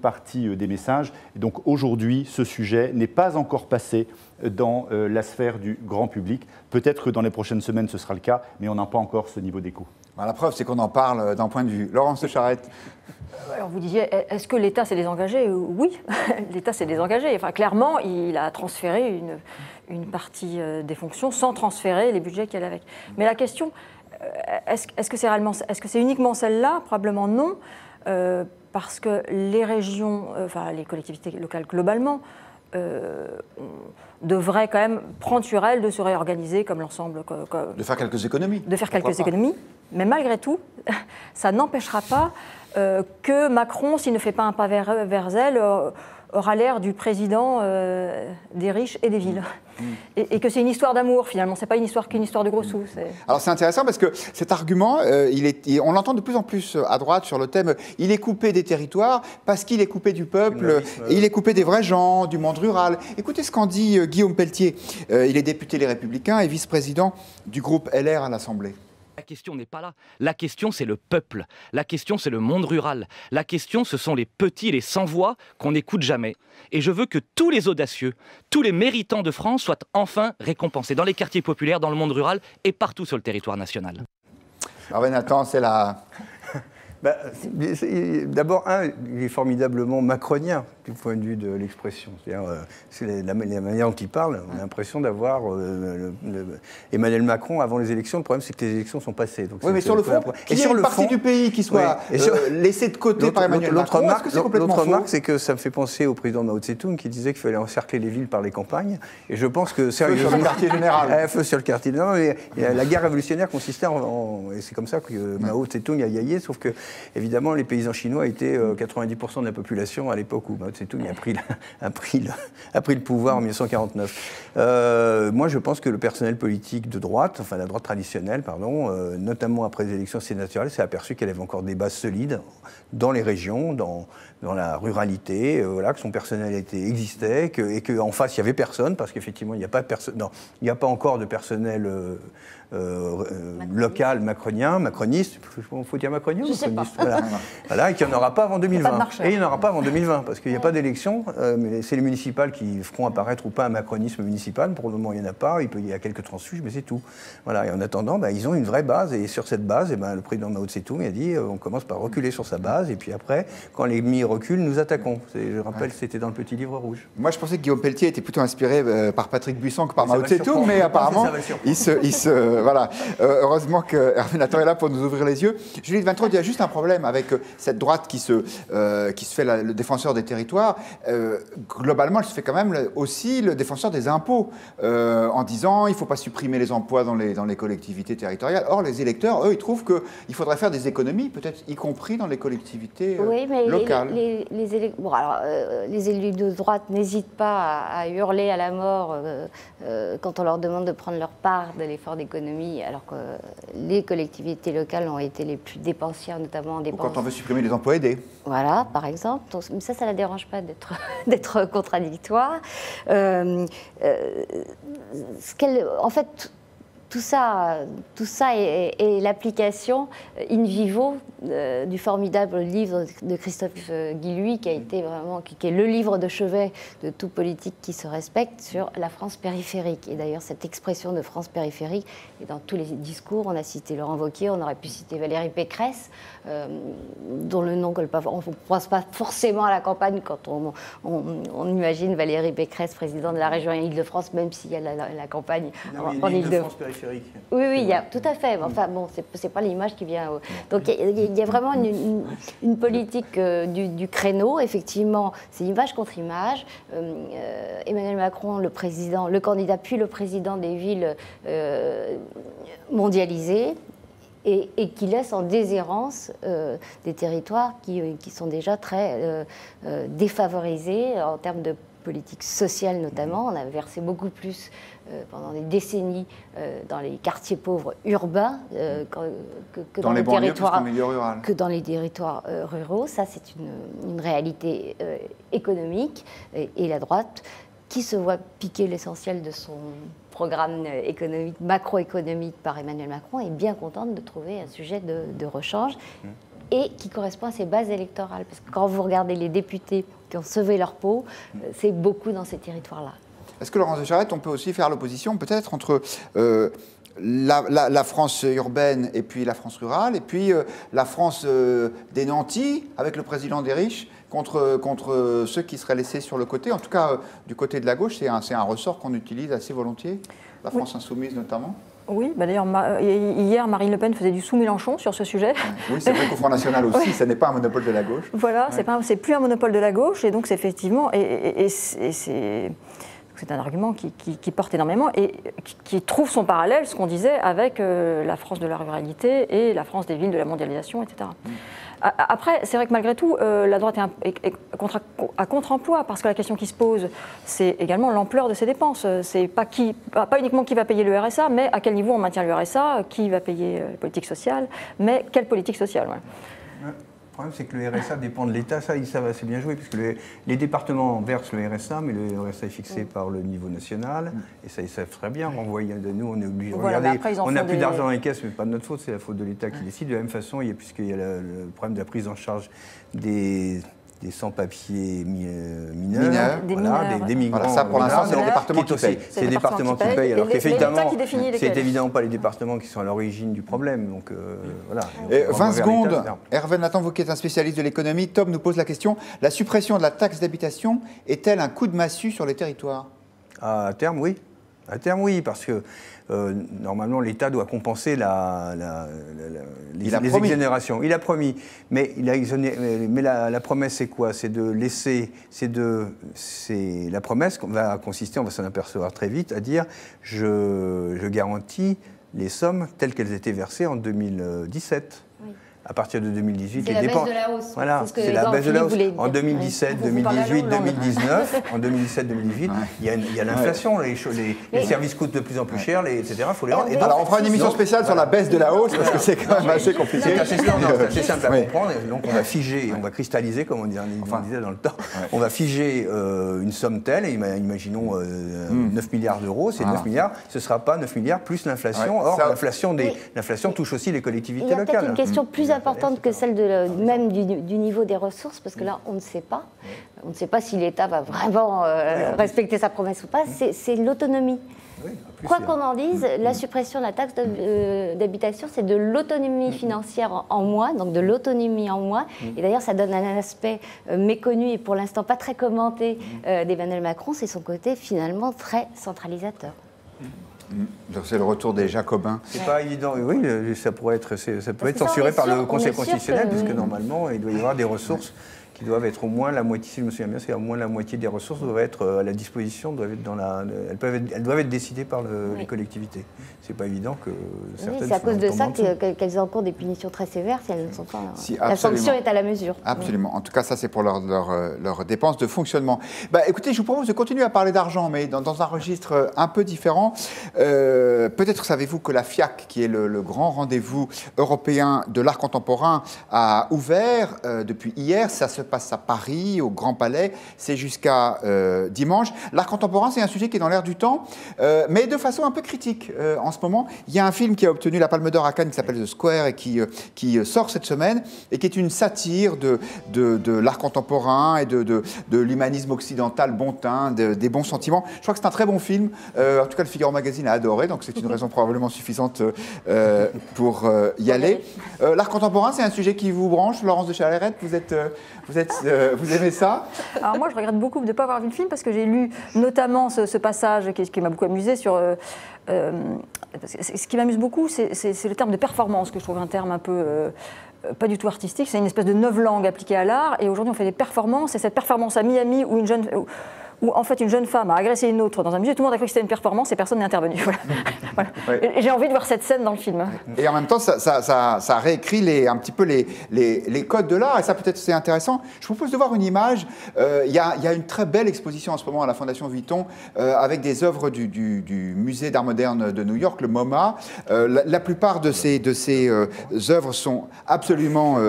partie des messages. Et donc aujourd'hui, ce sujet n'est pas encore passé dans la sphère du grand public. Peut-être que dans les prochaines semaines, ce sera le cas, mais on n'a pas encore ce niveau d'écho. La preuve, c'est qu'on en parle d'un point de vue. Laurence Charette. Alors vous disiez, est-ce que l'État s'est désengagé? Oui, l'État s'est désengagé. Enfin, clairement, il a transféré une partie des fonctions sans transférer les budgets qu'il y a avec. Mais la question, est-ce que c'est uniquement celle-là? Probablement non, parce que les régions, les collectivités locales globalement, devraient quand même prendre sur elles de se réorganiser comme l'ensemble. De faire quelques économies. De faire quelques économies. Mais malgré tout, ça n'empêchera pas que Macron, s'il ne fait pas un pas vers elle, aura l'air du président des riches et des villes. Et que c'est une histoire d'amour, finalement. C'est pas une histoire qu'une histoire de gros sous. Alors c'est intéressant parce que cet argument, on l'entend de plus en plus à droite sur le thème il est coupé des territoires parce qu'il est coupé du peuple, et il est coupé des vrais gens, du monde rural. Écoutez ce qu'en dit Guillaume Pelletier. Il est député Les Républicains et vice-président du groupe LR à l'Assemblée. La question n'est pas là. La question, c'est le peuple. La question, c'est le monde rural. La question, ce sont les petits et les sans-voix qu'on n'écoute jamais. Et je veux que tous les audacieux, tous les méritants de France soient enfin récompensés dans les quartiers populaires, dans le monde rural et partout sur le territoire national. Alors Nathan, c'est la... D'abord, il est formidablement macronien du point de vue de l'expression. C'est la manière dont il parle, on a l'impression d'avoir Emmanuel Macron avant les élections. Le problème, c'est que les élections sont passées. Donc oui, mais sur le fond, qu'il y ait une partie du pays qui soit laissée de côté par Emmanuel Macron, est-ce que c'est complètement faux ? L'autre remarque, c'est que ça me fait penser au président Mao Tse-tung qui disait qu'il fallait encercler les villes par les campagnes. Et je pense que... Feu sur le quartier général. Feu sur le quartier général. La guerre révolutionnaire consistait et c'est comme ça que Mao Tse-tung a yaillé, sauf que évidemment, les paysans chinois étaient 90% de la population à l'époque où Mao Tse-tung a pris le pouvoir en 1949. Moi, je pense que le personnel politique de droite, enfin la droite traditionnelle, pardon, notamment après les élections sénatoriales, s'est aperçu qu'elle avait encore des bases solides dans les régions, dans la ruralité, que son personnalité existait, et qu'en face, il n'y avait personne, parce qu'effectivement, il n'y a pas encore de personnel local macroniste, il faut dire macronien ou macroniste, voilà, et qu'il n'y en aura pas avant 2020. Et il n'y en aura pas avant 2020, parce qu'il n'y a pas d'élection, mais c'est les municipales qui feront apparaître ou pas un macronisme municipal. Pour le moment, il n'y en a pas, il y a quelques transfuges, mais c'est tout. Voilà, et en attendant, ils ont une vraie base, et sur cette base, le président Mao Tse-tung a dit on commence par reculer sur sa base, et puis après, quand l'ennemi recule, nous attaquons. Je rappelle, c'était dans le petit livre rouge. Moi, je pensais que Guillaume Pelletier était plutôt inspiré par Patrick Buisson que par Mao Tse-tung, mais apparemment, voilà. Heureusement que Hervé Nathan est là pour nous ouvrir les yeux. Julie de Vintraud, il y a juste un problème avec cette droite qui se fait le défenseur des territoires. Globalement, elle se fait quand même aussi le défenseur des impôts, en disant il ne faut pas supprimer les emplois dans les collectivités territoriales. Or, les électeurs, eux, ils trouvent qu'il faudrait faire des économies, peut-être y compris dans les collectivités locales. Les élus de droite n'hésitent pas à hurler à la mort quand on leur demande de prendre leur part de l'effort d'économie, alors que les collectivités locales ont été les plus dépensières, notamment en dépenses. Quand on veut supprimer les emplois aidés. Voilà, par exemple. Donc, mais ça ne la dérange pas d'être contradictoire. En fait, tout ça est l'application in vivo du formidable livre de Christophe Guilluy, qui est le livre de chevet de tout politique qui se respecte sur la France périphérique. Et d'ailleurs, cette expression de France périphérique est dans tous les discours. On a cité Laurent Wauquiez, on aurait pu citer Valérie Pécresse, dont le nom colle pas. On ne pense pas forcément à la campagne quand on imagine Valérie Pécresse, présidente de la région Île-de-France, même s'il y a la campagne en Île-de-France. Oui, tout à fait. Enfin, bon, c'est pas l'image qui vient. Donc, il y a vraiment une politique du créneau. Effectivement, c'est image contre image. Emmanuel Macron, le candidat, puis le président des villes mondialisées, et qui laisse en déshérence des territoires qui sont déjà très défavorisés en termes de politique sociale notamment. On a versé beaucoup plus pendant des décennies dans les quartiers pauvres urbains que dans les territoires que dans les territoires ruraux. Ça, c'est une réalité économique, et la droite, qui se voit piquer l'essentiel de son programme économique, macroéconomique par Emmanuel Macron, est bien contente de trouver un sujet de rechange et qui correspond à ses bases électorales. Parce que quand vous regardez les députés qui ont sauvé leur peau, c'est beaucoup dans ces territoires-là. Est-ce que, Laurence de Charette, on peut aussi faire l'opposition peut-être entre la France urbaine et puis la France rurale, et puis la France des nantis, avec le président des riches, contre ceux qui seraient laissés sur le côté? En tout cas, du côté de la gauche, c'est un ressort qu'on utilise assez volontiers, la France insoumise notamment. Oui, d'ailleurs, hier, Marine Le Pen faisait du sous-Mélenchon sur ce sujet. Oui, c'est vrai qu'au Front National aussi, ce n'est pas un monopole de la gauche. Voilà, c'est plus un monopole de la gauche, et donc c'est effectivement... c'est c'est un argument qui porte énormément et qui trouve son parallèle, ce qu'on disait, avec la France de la ruralité et la France des villes, de la mondialisation, etc. Après, c'est vrai que malgré tout, la droite est à contre-emploi, parce que la question qui se pose, c'est également l'ampleur de ces dépenses. C'est pas uniquement qui va payer le RSA, mais à quel niveau on maintient le RSA, qui va payer la politique sociale, mais quelle politique sociale, ouais. Le problème, c'est que le RSA dépend de l'État. Ça va assez bien jouer, puisque les départements versent le RSA, mais le RSA est fixé par le niveau national. Et ça, ils savent très bien renvoyer de nous. On est obligé de regarder. On n'a plus d'argent dans les caisses, mais pas de notre faute, c'est la faute de l'État qui décide. De la même façon, puisqu'il y a le problème de la prise en charge des sans-papiers mineurs, des migrants. Voilà, ça, pour l'instant, c'est les départements qui payent. C'est les départements qui payent, alors qu'effectivement, c'est évidemment pas les départements qui sont à l'origine du problème. Donc, voilà. 20 secondes. Hervé Nathan, vous qui êtes un spécialiste de l'économie, Tom nous pose la question, la suppression de la taxe d'habitation est-elle un coup de massue sur les territoires? À terme, oui. À terme, oui, parce que normalement, l'État doit compenser les exonérations. Il a promis, mais la promesse, c'est quoi? C'est de laisser, la promesse va consister, on va s'en apercevoir très vite, à dire je garantis les sommes telles qu'elles étaient versées en 2017. Oui. À partir de 2018, les dépenses. C'est la baisse de la hausse. Voilà, c'est la baisse de la hausse. En 2017, 2018, 2019, en 2017, 2018, il y a l'inflation, les services coûtent de plus en plus cher, etc. Il faut les rendre. Alors on fera une émission spéciale sur la baisse de la hausse, parce que c'est quand même assez compliqué. C'est assez simple à comprendre. Donc on va figer, on va cristalliser, comme on disait dans le temps. On va figer une somme telle, et imaginons 9 milliards d'euros, c'est 9 milliards, ce ne sera pas 9 milliards plus l'inflation. Or, l'inflation touche aussi les collectivités locales. Il y a peut-être une question plus importante que celle même du niveau des ressources, parce que là, on ne sait pas. On ne sait pas si l'État va vraiment respecter sa promesse ou pas. C'est l'autonomie. Oui, quoi qu'on en dise, la suppression de la taxe d'habitation, c'est de l'autonomie financière en moins, donc de l'autonomie en moins. Et d'ailleurs, ça donne un aspect méconnu et pour l'instant pas très commenté d'Emmanuel Macron, c'est son côté finalement très centralisateur. Donc c'est le retour des Jacobins. C'est pas évident. Oui, ça peut être censuré par le Conseil constitutionnel, puisque normalement, il doit y avoir des ressources qui doivent être au moins la moitié, si je me souviens bien, c'est au moins la moitié des ressources doivent être à la disposition, elles doivent être décidées par les collectivités. C'est pas évident que certaines... c'est à cause de ça qu'elles encourent des punitions très sévères si elles ne sont pas... la sanction est à la mesure. Absolument. En tout cas, ça c'est pour leurs dépenses de fonctionnement. Écoutez, je vous propose de continuer à parler d'argent, mais dans un registre un peu différent. Peut-être savez-vous que la FIAC, qui est le grand rendez-vous européen de l'art contemporain, a ouvert depuis hier. Ça se passe à Paris, au Grand Palais. C'est jusqu'à dimanche. L'art contemporain, c'est un sujet qui est dans l'air du temps, mais de façon un peu critique en ce moment. Il y a un film qui a obtenu la Palme d'Or à Cannes qui s'appelle The Square et qui sort cette semaine et qui est une satire de l'art contemporain et de l'humanisme occidental bon teint, des bons sentiments. Je crois que c'est un très bon film. En tout cas, le Figaro Magazine a adoré, donc c'est une raison probablement suffisante pour y aller. L'art contemporain, c'est un sujet qui vous branche, Laurence de Chalarette, vous aimez ça? Alors moi, je regrette beaucoup de ne pas avoir vu le film parce que j'ai lu notamment ce passage qui m'a beaucoup amusé sur... ce qui m'amuse beaucoup, c'est le terme de performance, que je trouve un terme un peu... pas du tout artistique, c'est une espèce de novlangue appliquée à l'art, et aujourd'hui on fait des performances, et cette performance à Miami où en fait une jeune femme a agressé une autre dans un musée, tout le monde a cru que c'était une performance et personne n'est intervenu. Voilà. Oui. J'ai envie de voir cette scène dans le film. Et en même temps, ça réécrit un petit peu les codes de l'art, et ça peut-être c'est intéressant. Je vous propose de voir une image. Il y a une très belle exposition en ce moment à la Fondation Vuitton avec des œuvres du Musée d'art moderne de New York, le MoMA. La plupart de ces œuvres sont absolument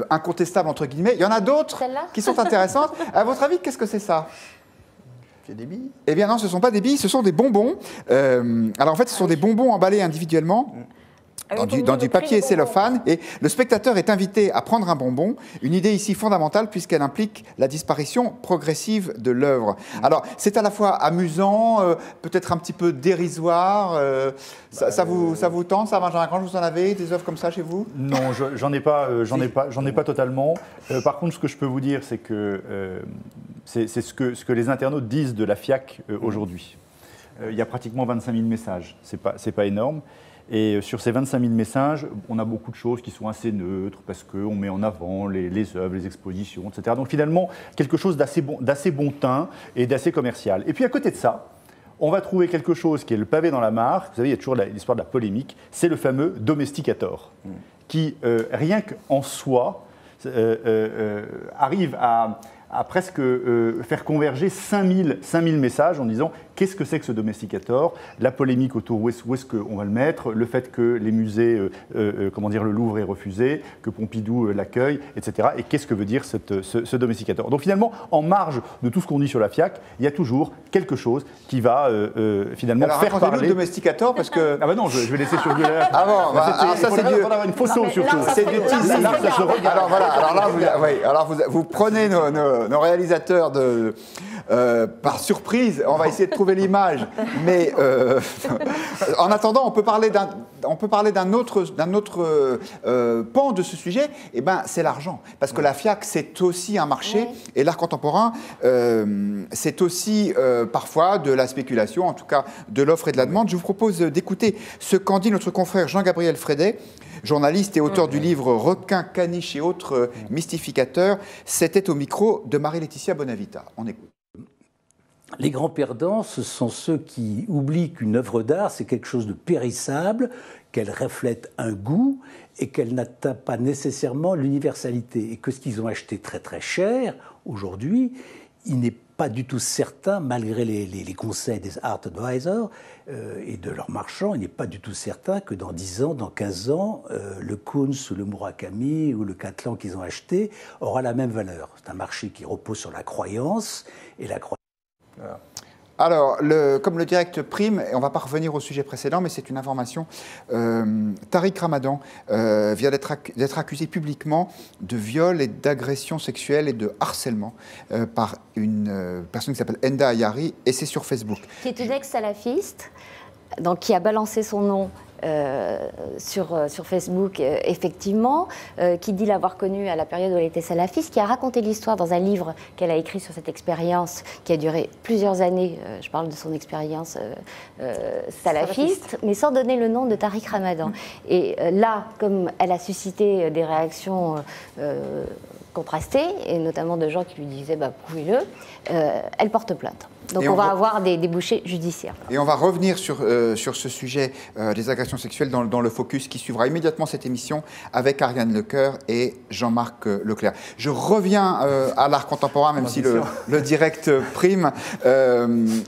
incontestables, entre guillemets. Il y en a d'autres qui sont intéressantes. À votre avis, qu'est-ce que c'est ça? C'est des billes? Eh bien non, ce ne sont pas des billes, ce sont des bonbons. Alors en fait, ce sont des bonbons emballés individuellement. Dans du papier cellophane, et le spectateur est invité à prendre un bonbon, une idée ici fondamentale puisqu'elle implique la disparition progressive de l'œuvre. Alors c'est à la fois amusant, peut-être un petit peu dérisoire, ça vous tente, ça, Benjamin Grange, vous en avez des œuvres comme ça chez vous? Non, j'en ai pas totalement. Par contre, ce que je peux vous dire, c'est que c'est ce que les internautes disent de la FIAC aujourd'hui. il y a pratiquement 25 000 messages. C'est pas énorme. Et sur ces 25 000 messages, on a beaucoup de choses qui sont assez neutres parce qu'on met en avant les œuvres, les expositions, etc. Donc finalement, quelque chose d'assez bon teint et d'assez commercial. Et puis à côté de ça, on va trouver quelque chose qui est le pavé dans la mare. Vous savez, il y a toujours l'histoire de la polémique. C'est le fameux domesticator, qui, rien qu'en soi, arrive à presque faire converger 5000 messages en disant qu'est-ce que c'est que ce domesticator, la polémique autour où est-ce qu'on va le mettre, le fait que les musées, le Louvre est refusé, que Pompidou l'accueille, etc. Et qu'est-ce que veut dire ce domesticator. Donc finalement, en marge de tout ce qu'on dit sur la FIAC, il y a toujours quelque chose qui va finalement faire parler. Le domesticator parce que... Ah bah non, je vais laisser sur le... Ah bon, ça c'est du... une photo surtout. C'est du teasing. Alors voilà, alors vous prenez nos réalisateurs par surprise, on va essayer de trouver l'image, mais en attendant, on peut parler d'un autre pan de ce sujet. Et ben, c'est l'argent, parce que la FIAC c'est aussi un marché, et l'art contemporain c'est aussi parfois de la spéculation, en tout cas de l'offre et de la demande. Je vous propose d'écouter ce qu'en dit notre confrère Jean-Gabriel Frédet, journaliste et auteur du livre Requins, caniches et autres mystificateurs. C'était au micro de Marie-Laetitia Bonavita. On écoute. Les grands perdants, ce sont ceux qui oublient qu'une œuvre d'art, c'est quelque chose de périssable, qu'elle reflète un goût et qu'elle n'atteint pas nécessairement l'universalité. Et que ce qu'ils ont acheté très très cher, aujourd'hui, il n'est pas du tout certain, malgré les conseils des art advisors et de leurs marchands, il n'est pas du tout certain que dans 10 ans, dans 15 ans, le Kunz ou le Murakami ou le Catlan qu'ils ont acheté aura la même valeur. C'est un marché qui repose sur la croyance, et la croyance... Voilà. Alors, comme le direct prime, et on ne va pas revenir au sujet précédent, mais c'est une information, Tariq Ramadan vient d'être accusé publiquement de viol et d'agression sexuelle et de harcèlement par une personne qui s'appelle Enda Ayari, et c'est sur Facebook. Qui est une ex-salafiste, donc qui a balancé son nom sur Facebook, effectivement, qui dit l'avoir connue à la période où elle était salafiste, qui a raconté l'histoire dans un livre qu'elle a écrit sur cette expérience qui a duré plusieurs années. Je parle de son expérience salafiste, mais sans donner le nom de Tariq Ramadan. Et là, comme elle a suscité des réactions contrastées, et notamment de gens qui lui disaient bah, « prouvez-le », elle porte plainte. Donc on va avoir des débouchés judiciaires. Et on va revenir sur ce sujet des agressions sexuelles dans le focus qui suivra immédiatement cette émission avec Ariane Lecoeur et Jean-Marc Leclerc. Je reviens à l'art contemporain, même si le direct prime.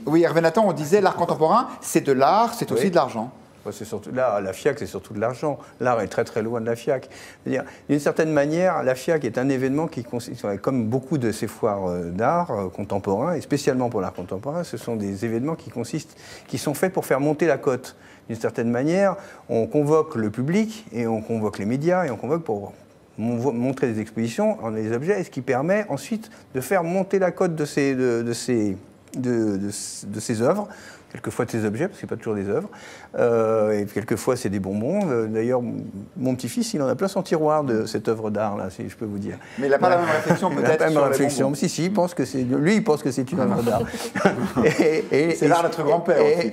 Oui, Hervé Nathan, on disait l'art contemporain, c'est de l'art, c'est aussi de l'argent. C'est surtout, là, la FIAC, c'est surtout de l'argent. L'art est très très loin de la FIAC. D'une certaine manière, la FIAC est un événement qui consiste, comme beaucoup de ces foires d'art contemporain, et spécialement pour l'art contemporain, ce sont des événements qui sont faits pour faire monter la cote. D'une certaine manière, on convoque le public, et on convoque les médias, et on convoque pour montrer des expositions, des objets, et ce qui permet ensuite de faire monter la cote de ces œuvres. Quelquefois de ces objets, parce que ce n'est pas toujours des œuvres, et quelquefois c'est des bonbons. D'ailleurs, mon petit-fils, il en a plein son tiroir de cette œuvre d'art-là, si je peux vous dire. Mais il n'a pas la même réflexion peut-être. Il n'a pas la même réflexion. Si, il pense que lui, il pense que c'est une œuvre d'art. C'est l'art d'être grand-père aussi.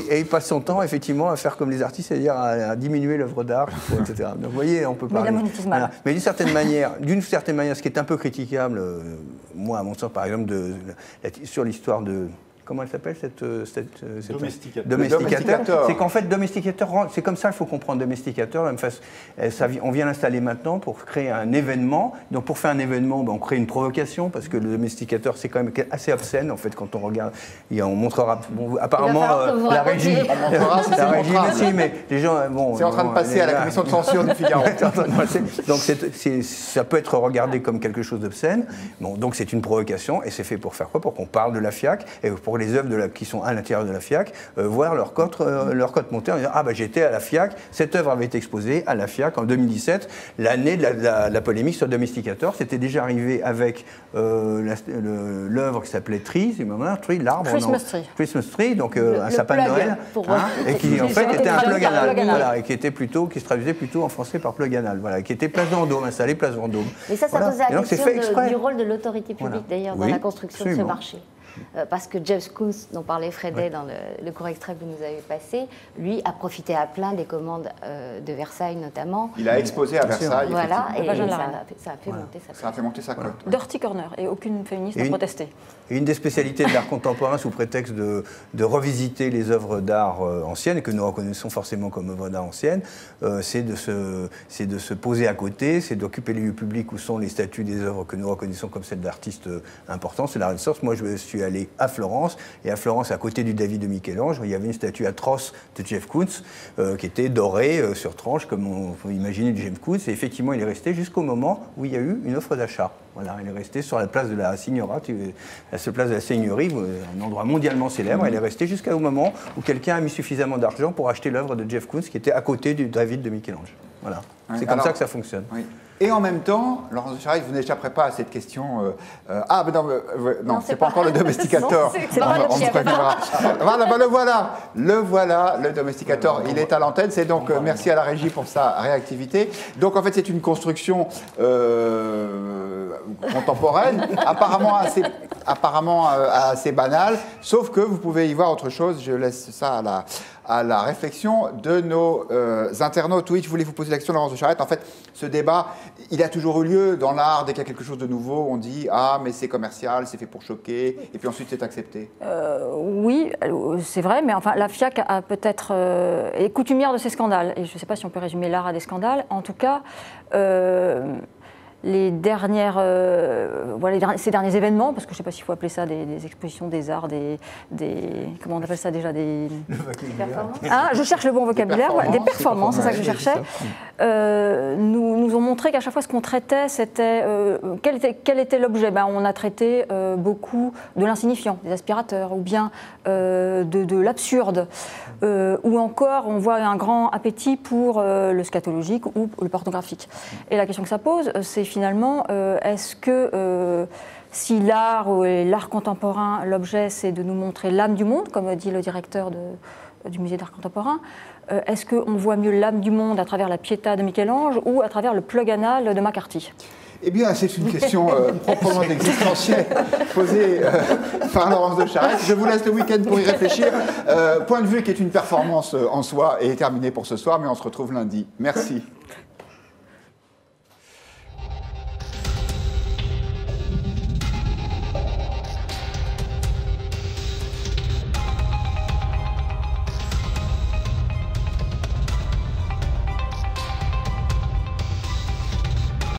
Et il passe son temps, effectivement, à faire comme les artistes, c'est-à-dire à diminuer l'œuvre d'art, etc. Donc vous voyez, on peut parler. Voilà. Mais d'une certaine manière, ce qui est un peu critiquable, moi, à mon sens, par exemple, sur l'istoire de... Comment elle s'appelle cette domesticateur. C'est qu'en fait, domesticateur, c'est comme ça qu'il faut comprendre domesticateur. De la même façon, on vient l'installer maintenant pour créer un événement. Donc pour faire un événement, on crée une provocation, parce que le domesticateur, c'est quand même assez obscène, en fait, quand on regarde. On montrera, apparemment, la régie. La régie aussi, mais les gens... c'est en train de passer à la commission de censure du Figaro. Donc ça peut être regardé comme quelque chose d'obscène. Donc c'est une provocation, et c'est fait pour faire quoi? Pour qu'on parle de la FIAC, et pour les œuvres qui sont à l'intérieur de la FIAC, voir leur cote monter en disant « Ah, j'étais à la FIAC, cette œuvre avait été exposée à la FIAC en 2017, l'année de la polémique sur Domesticator. » C'était déjà arrivé avec l'œuvre qui s'appelait Tree, l'arbre. Christmas Tree, donc un sapin de Noël, et qui en fait était un plug anal, voilà, et qui se traduisait plutôt en français par plug anal, voilà, qui était place Vendôme, installé place Vendôme. Mais ça posait la question du rôle de l'autorité publique, d'ailleurs, dans la construction de ce marché. parce que Jeff Koons, dont parlait Frédé dans le court extrait que vous nous avez passé, lui a profité à plein des commandes de Versailles notamment. Il a exposé à Versailles. Voilà, et ça a fait monter sa cote. Dirty Corner, et aucune féministe n'a protesté. Et une des spécialités de l'art contemporain, sous prétexte de revisiter les œuvres d'art anciennes, que nous reconnaissons forcément comme œuvres d'art anciennes, c'est de se poser à côté, c'est d'occuper les lieux publics où sont les statues des œuvres que nous reconnaissons comme celles d'artistes importants. C'est la Renaissance. Moi, je suis allé à Florence, et à Florence, à côté du David de Michel-Ange, il y avait une statue atroce de Jeff Koons, qui était dorée sur tranche, comme on peut imaginer du Jeff Koons, et effectivement, il est resté jusqu'au moment où il y a eu une offre d'achat. Voilà, elle est restée sur la place de la Signorat, la seule place de la Seigneurie, un endroit mondialement célèbre. Elle est restée jusqu'au moment où quelqu'un a mis suffisamment d'argent pour acheter l'œuvre de Jeff Koons, qui était à côté du David de Michel-Ange. Voilà. C'est comme ça que ça fonctionne. Oui. Et en même temps, Laurence de Charette, vous n'échapperez pas à cette question. Non, c'est pas encore le domesticator. On se préviendra. Voilà, le domesticator. Il est à l'antenne. C'est donc merci à la régie pour sa réactivité. Donc en fait, c'est une construction contemporaine, apparemment assez banale, sauf que vous pouvez y voir autre chose. Je laisse ça à la réflexion de nos internautes. Oui, je voulais vous poser la question, Laurence de Charette. En fait, ce débat, il a toujours eu lieu dans l'art. Dès qu'il y a quelque chose de nouveau, on dit « Ah, mais c'est commercial, c'est fait pour choquer », et puis ensuite c'est accepté. Oui, c'est vrai, mais enfin, la FIAC a peut-être est coutumière de ces scandales. Et je ne sais pas si on peut résumer l'art à des scandales. En tout cas, ces derniers événements, parce que je ne sais pas s'il faut appeler ça des expositions des arts, comment on appelle ça déjà, des performances. Ah, je cherche le bon vocabulaire, des performances, c'est ça que je cherchais. Nous ont montré qu'à chaque fois ce qu'on traitait, c'était quel était l'objet. On a traité beaucoup de l'insignifiant, des aspirateurs, ou bien de l'absurde, ou encore on voit un grand appétit pour le scatologique ou le pornographique. Et la question que ça pose, c'est finalement, est-ce que si l'art ou l'art contemporain, l'objet, c'est de nous montrer l'âme du monde, comme dit le directeur du musée d'art contemporain, est-ce qu'on voit mieux l'âme du monde à travers la Pietà de Michel-Ange ou à travers le plug anal de McCarthy ? Eh bien, c'est une question proprement existentielle posée par Laurence de Charette. Je vous laisse le week-end pour y réfléchir. Point de vue qui est une performance en soi est terminé pour ce soir, mais on se retrouve lundi. Merci.